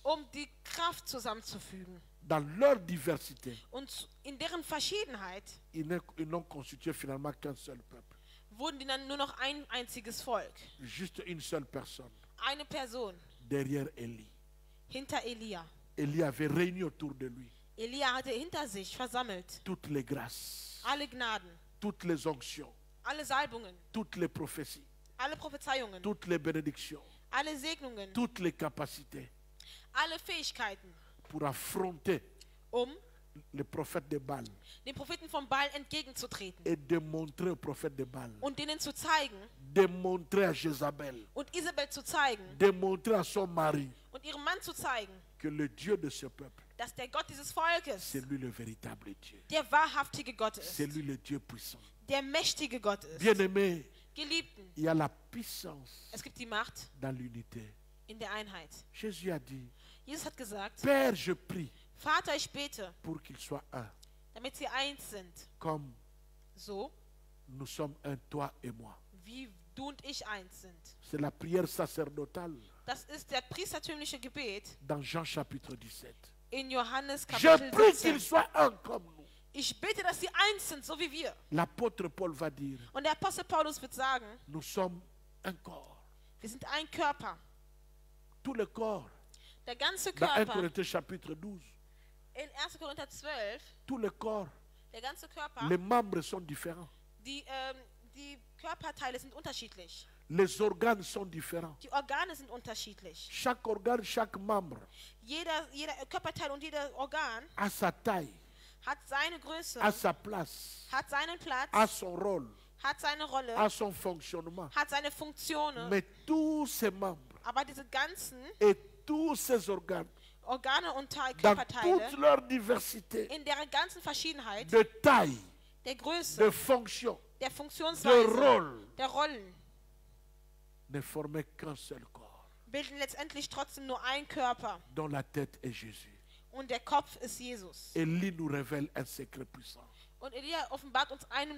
um die Kraft zusammenzufügen. dans leur diversité. Und in deren Verschiedenheit Ils n'ont constitué finalement qu'un seul peuple. wurden die dann nur noch ein einziges Volk. Juste une seule personne Eine Person derrière Élie. hinter Elia. Élie avait réuni autour de lui Elia hatte hinter sich versammelt toutes les grâces, alle Gnaden, toutes les onctions, alle Salbungen, toutes les prophéties, alle Prophezeiungen, toutes les bénédictions, alle Segnungen, toutes les capacités alle Fähigkeiten, pour affronter les prophètes de Baal den Propheten von Baal entgegenzutreten et démontrer aux prophètes de Baal, und denen zu zeigen démontrer à Jézabel, und Isabel zu zeigen démontrer à son mari und ihrem Mann zu zeigen, que le Dieu de ce peuple, dass der Gott dieses Volkes c'est lui le véritable Dieu. der wahrhaftige Gott C'est ist, lui le Dieu puissant. der mächtige Gott ist. Bien-aimés, Geliebten, il y a la puissance es gibt die Macht dans l'unité. in der Einheit. Jésus a dit, Jesus hat gesagt, Père, je prie Vater, ich bete, pour qu'ils soient un, damit sie eins sind, comme so nous sommes un, toi et moi. wie du und ich eins sind. C'est la prière sacerdotale Das ist der priestertümliche Gebet dans Jean chapitre 17. in Johannes Je Kapitel prie 17. qu'ils soient un comme nous. Ich bete, dass sie eins sind, so wie wir. L'apôtre Paul va dire, Und der Apostel Paulus wird sagen, nous sommes un corps. wir sind ein Körper. Tout le corps. Der ganze Dans 1 Körper, Corinthiens chapitre 12, in 1. Korinther 12, tout le corps, der ganze Körper, les membres sont différents. die Körperteile sind unterschiedlich. Les organes sont différents. Die Organe sind unterschiedlich. Chaque organe, chaque membre Jeder Körperteil und jeder Organ a sa taille, hat seine Größe, a sa place, hat seinen Platz, a son rôle, hat seine Rolle, a son fonctionnement. hat seine Funktionen. Mais tous ces membres Aber diese ganzen et tous ces organes, Organe und dans Körperteile toute leur diversité in deren ganzen Verschiedenheit, de taille, der Größe, de fonction, der de Funktionsweise, rôle, der Rollen, ne formaient qu'un seul corps, bilden letztendlich trotzdem nur einen Körper. dont la tête est Jésus. Und der Kopf ist Jesus. Élie nous révèle un secret puissant. Und Elia offenbart uns ein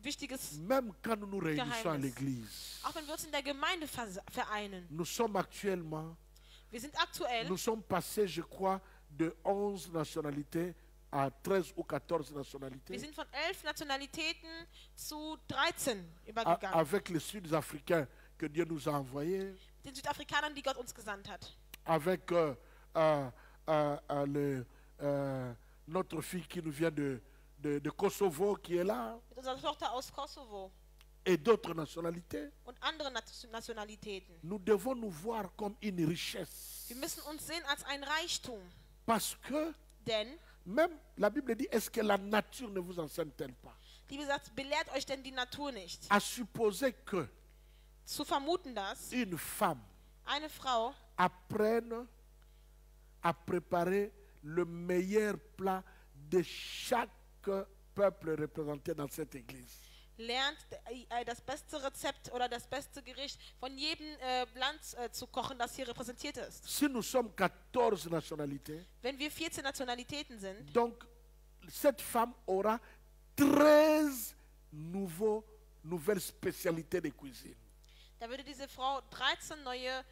wichtiges, Même quand nous nous réunissons à Geheimnis. l'église, auch wenn wir uns in der Gemeinde vereinen. nous sommes actuellement, Wir sind aktuell, nous sommes passés, je crois, de 11 nationalités à 13 ou 14 wir nationalités, sind von 11 Nationalitäten zu 13 übergegangen. avec les Sud-Africains que Dieu nous a envoyés, Den Südafrikanern, die Gott uns gesandt hat. avec notre fille qui nous vient de Kosovo qui est là, Mit unserer Tochter aus Kosovo et d'autres nationalités. und andere Nationalitäten. Nous devons nous voir comme une richesse. Wir müssen uns sehen als ein Reichtum. Parce que Denn, même la Bible dit, est-ce que la nature ne vous enseigne-t-elle pas wie gesagt, belehrt euch denn die Natur nicht? à supposer que Zu vermuten, dass une femme eine Frau apprenne à préparer le meilleur plat de chaque peuple représenté dans cette église. lernt, das beste Rezept oder das beste Gericht von jedem Land zu kochen, das hier repräsentiert ist. Si nous sommes 14 nationalités, Wenn wir 14 Nationalitäten sind, donc cette femme aura 13 nouvelles spécialités de cuisine. da würde diese Frau 13 neue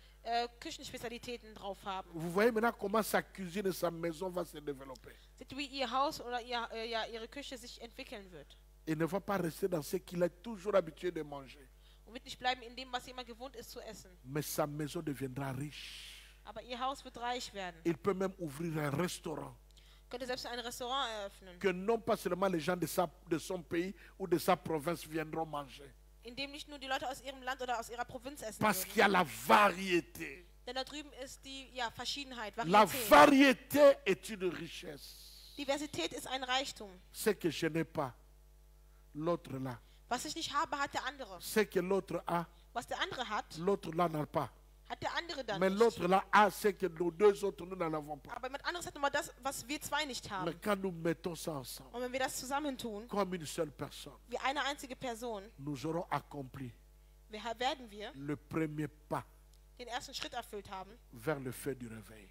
Küchenspezialitäten drauf haben. Vous voyez maintenant comment sa cuisine et sa maison va se développer. Seht ihr, wie ihr Haus oder ihre Küche sich entwickeln wird. Il ne va pas rester dans ce qu'il est toujours habitué de manger. Und wird nicht bleiben in dem, was sie immer gewohnt ist zu essen. Mais sa maison deviendra riche. Aber ihr Haus wird reich werden. Il peut même ouvrir un restaurant. Könnte selbst ein Restaurant eröffnen, Que non pas seulement les gens de son pays ou de sa province viendront manger. in dem nicht nur die Leute aus ihrem Land oder aus ihrer Provinz essen Parce würden. qu'il y a la variété. Denn da drüben ist die Verschiedenheit, La Varietät. variété est une richesse. Diversität ist ein Reichtum. Ce que je n'ai pas, l'autre là. Was ich nicht habe, hat der andere. Ce que l'autre a, Was der andere hat, l'autre là n'a pas. hat der andere dann Mais nicht. l'autre là a ce que nos deux autres, nous n'en avons pas. Aber jemand anderes hat immer das, was wir zwei nicht Mais haben. quand nous mettons ça ensemble, Und wenn wir das zusammentun, comme une seule personne, wie eine einzige Person, nous aurons accompli werden wir le premier pas den ersten Schritt erfüllt haben vers le feu du réveil.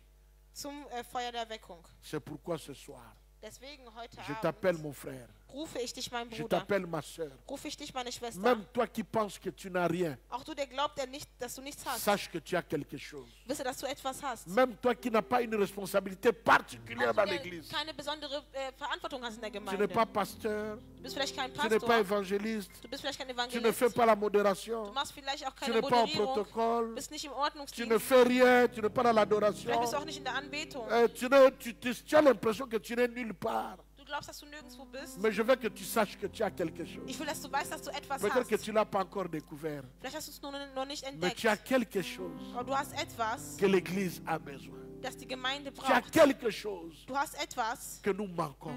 zum Feuer der Erweckung. C'est pourquoi ce soir, Deswegen heute je t'appelle Abend mon frère, rufe ich dich, mein je Bruder, t'appelle ma soeur. rufe ich dich, meine Schwester. Même toi qui penses que tu n'as rien, Auch du, der glaubt, dass du nichts hast, sache que tu as quelque chose. wisse, dass du etwas hast. Même toi qui n'as pas une responsabilité particulière Auch dans du, der l'église. keine besondere Verantwortung hast in der Tu n'es Gemeinde. pas pasteur, Du bist vielleicht kein tu n'es pas Pastor, évangéliste, du bist vielleicht kein tu ne Evangelist, fais pas la du modération, machst vielleicht auch tu keine n'es pas au Moderierung, protocole, bist nicht im tu ne Ordnungsdienst, fais rien, tu n'es pas dans vielleicht l'adoration. bist du auch nicht in der Anbetung. Tu as l'impression que tu n'es nulle part. Du glaubst, dass du nirgendwo bist. Mais je veux que tu saches que tu as quelque chose. Ich will, dass du weißt, dass du etwas Peut-être que hast. tu ne l'as pas encore découvert. Vielleicht hast du es noch nicht Mais entdeckt. tu as quelque chose Aber du hast etwas, que l'Église a besoin. das die Gemeinde Tu as braucht. quelque chose Du hast etwas, que nous manquons.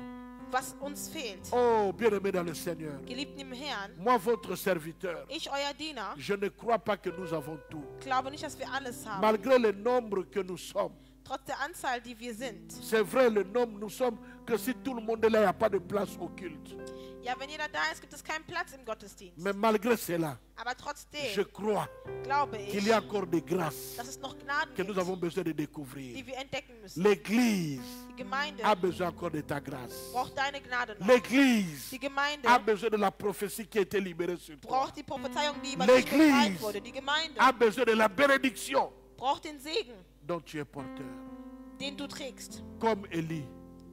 was uns fehlt. Oh, bien-aimé dans le Seigneur, Geliebten im Herrn, moi, votre serviteur, ich, euer Diener, je ne crois pas que nous avons tout. glaube nicht, dass wir alles haben. Malgré le nombre que nous sommes. Trotz der Anzahl, die wir sind. C'est vrai, le nombre, nous sommes que si tout le monde est là, il n'y a pas de place au culte. Ja, wenn jeder da ist, gibt es keinen Platz im Gottesdienst. Mais malgré cela, Aber je trotzdem crois glaube qu'il ich, y a encore des grâces dass es noch Gnaden que nous gibt, avons besoin de die découvrir. wir entdecken müssen. L'Église Die Die Gemeinde a besoin encore de ta grâce. braucht deine Gnade noch. L'Église Die Gemeinde a besoin de la prophétie qui a été libérée sur toi. braucht die Prophezeiung, die über dich L'église befreit wurde. Die Gemeinde a besoin de la bénédiction braucht den Segen, dont tu es porteur. den du trägst. Comme Élie,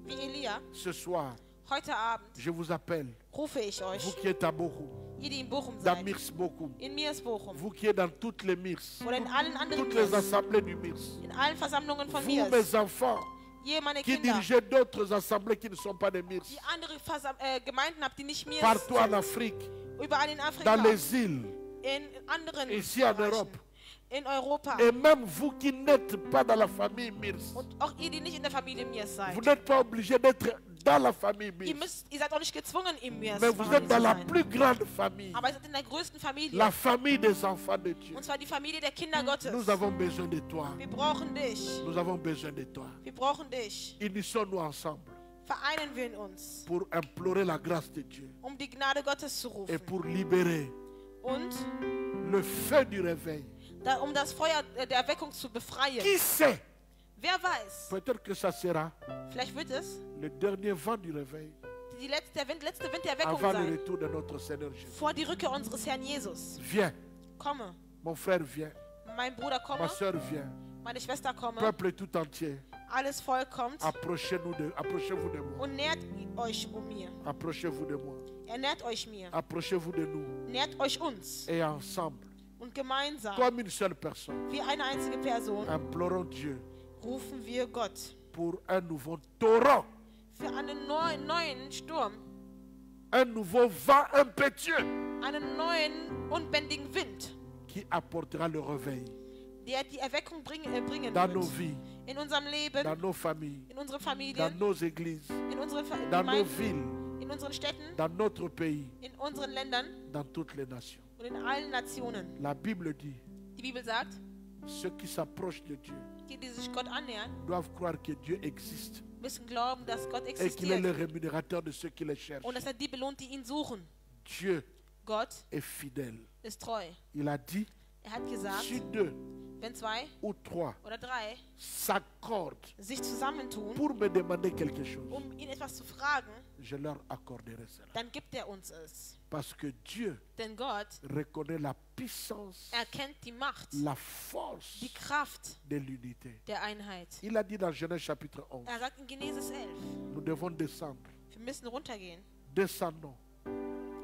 Wie Elia, ce soir, heute Abend je vous appelle, rufe ich euch, vous qui êtes à Bochum, ihr die in Bochum dans seid, Mirs Bochum, in Mirsbochum vous qui êtes dans toutes les Mirs, oder in allen anderen toutes les Mirs, assemblées du Mirs, in allen Versammlungen von vous, Mirs, mes enfants, ihr meine qui Kinder, dirigez d'autres assemblées qui ne sont pas des Mirs, die andere Gemeinden habt, die nicht Mirs partout en sind, Afrique, überall in Afrika, dans les îles, in anderen ici en Bereichen, Europe, in Europa. et même vous qui n'êtes pas dans la famille Mirs, Und auch ihr, die nicht in der Familie Mirs seid. vous n'êtes pas obligé d'être dans la famille Ihr Mirs, seid auch nicht gezwungen, im Mirs mais vous vorhanden êtes dans zu la sein. plus grande famille, Aber ihr seid in der größten Familie. la famille des enfants de Dieu. Und zwar die Familie der Kinder Gottes. Nous avons besoin de toi. Wir brauchen dich. Nous avons besoin de toi. Wir brauchen dich. Unissons-nous ensemble Vereinen wir in uns, pour implorer la grâce de Dieu um die Gnade Gottes zu et rufen. pour libérer Und le feu du réveil. um das Feuer der Erweckung zu befreien. Qui sait? Wer weiß, Peut-être que ça sera vielleicht wird es le dernier vent du réveil die letzte Wind der Erweckung avant le sein. retour de notre Seigneur Jésus. Vor die Rückkehr unseres Herrn Jesus. Viens, Komme, mon frère, viens. mein Bruder Ma komme, soeur, viens. meine Schwester komme, Peuple tout entier, alles Volk kommt approchez-vous de moi. und nährt euch mir. Approchez-vous de moi. Er nährt euch mir. Approchez-vous de nous. Nährt euch uns. Et ensemble, Und gemeinsam, comme une seule personne, wie eine einzige Person, implorons Dieu rufen wir Gott pour un nouveau torrent, für einen neuen Sturm, un nouveau vent impétueux einen neuen unbändigen Wind, qui apportera le réveil der die Erweckung bringen dans nos wird. vies, In unserem Leben, dans nos familles, in unseren dans Familien, nos églises, in unseren dans nos Gemeinden, villes, in unseren Städten, dans notre pays, in unseren Ländern dans toutes les nations. und in allen Nationen. La Bible dit, Die Bibel sagt, ceux qui s'approchent de Dieu die sich Gott annähern, doivent croire que Dieu existe müssen glauben, dass Gott et qu'il est le existiert rémunérateur de ceux qui le cherchent. und dass er die belohnt, die ihn suchen. Dieu Gott est fidèle. ist treu. Il a dit, Er hat gesagt, si deux wenn zwei ou trois oder drei s'accordent sich zusammentun, pour me demander quelque chose, ihn etwas zu fragen, je leur accorderai cela. dann gibt er uns es. Parce que Dieu Denn Gott reconnaît la puissance, erkennt die Macht, la force die Kraft de l'unité. der Einheit. Il a dit dans Genèse chapitre 11, Er sagt in Genesis 11, nous devons descendre. wir müssen runtergehen. Descendons,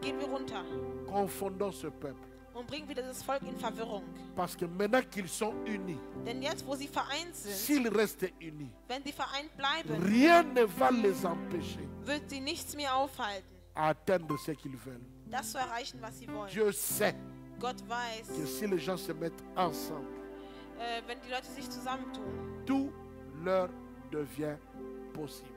Gehen wir runter confondons ce peuple. und bringen wieder das Volk in Verwirrung. Parce que maintenant qu'ils sont unis, Denn jetzt, wo sie vereint sind, s'ils restent unis, wenn sie vereint bleiben, rien ne va les empêcher wird sie nichts mehr aufhalten, à atteindre ce qu'ils veulent. das zu erreichen, was sie wollen. Dieu sait Gott weiß, que si les gens se mettent ensemble, wenn die Leute sich zusammentun, tout leur devient possible.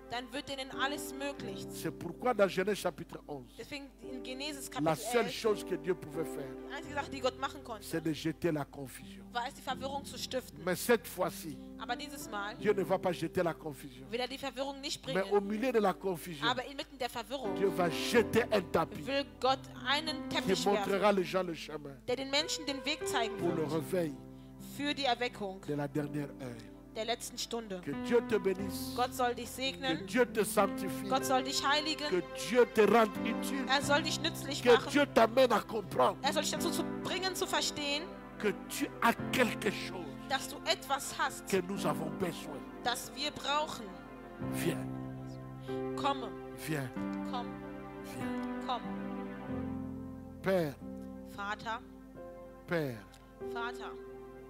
dann wird denen alles möglich. C'est pourquoi dans Genèse chapitre 11, Deswegen in Genesis la Kapitel seule 11, chose que Dieu pouvait faire, die einzige Sache, die Gott machen konnte, c'est de jeter la confusion. war es, die Verwirrung zu stiften. Mais cette fois-ci, Aber dieses Mal Dieu ne va pas jeter la confusion. will er die Verwirrung nicht Mais bringen, au milieu de la confusion, aber inmitten der Verwirrung Dieu va jeter un tapis will Gott einen qui Teppich werfen, montrera les gens le chemin der den Menschen den Weg zeigen pour le wird réveil für die Erweckung de la dernière heure. der letzten Stunde. Que Dieu te bénisse, Gott soll dich que segnen, Dieu te sanctifie, Gott soll dich heiligen, que Dieu te rende utile, er soll dich nützlich que machen, Dieu t'amène à comprendre er soll dich dazu bringen zu verstehen, que tu as quelque chose dass du etwas hast, que nous avons besoin. das wir brauchen. Viens, Komme, viens, komm, viens. komm. Père, Vater, Père, Vater,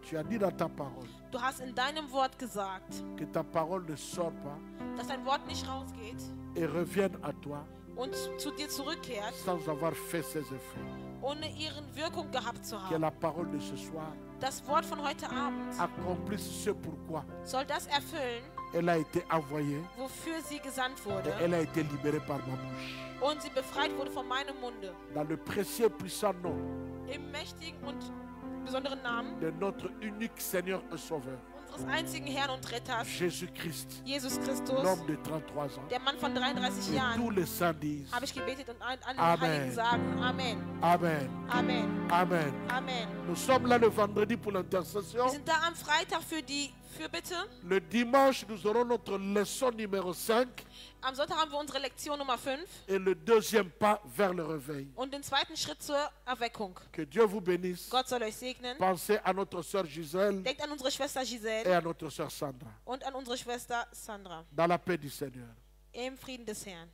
tu as dit dans ta parole du hast in deinem Wort gesagt, que ta parole ne sort pas dass dein Wort nicht rausgeht et revienne à toi und zu dir zurückkehrt, sans avoir fait ses effets. ohne ihren Wirkung gehabt zu Que haben. la parole de ce soir Das Wort von heute Abend accomplisse ce pourquoi soll das erfüllen, elle a été envoyée wofür sie gesandt et wurde elle a été libérée par ma bouche. und sie befreit wurde von meinem Munde. Dans le précieux puissant nom Im mächtigen und besonderen Namen de notre unique Seigneur et Sauveur, unseres einzigen Herrn und Retters, Jésus-Christ, Jesus Christus, l'homme de 33 ans. der Mann von 33 Et tous Jahren, les saints disent habe ich gebetet und alle Amen. Heiligen sagen Amen, Amen, Amen, Amen. Amen. Nous sommes là le vendredi pour l'intercession. Wir sind da am Freitag für Fürbitte. Le dimanche, nous aurons notre leçon numéro 5 Am Sonntag haben wir unsere Lektion Nummer 5 et le deuxième pas vers le réveil. und den zweiten Schritt zur Erweckung. Que Dieu vous bénisse. Gott soll euch segnen. Pensez à notre sœur Gisèle Denkt an unsere Schwester et Giselle à notre sœur Sandra. und an unsere Schwester Sandra. Dans la paix du Seigneur. Im Frieden des Herrn.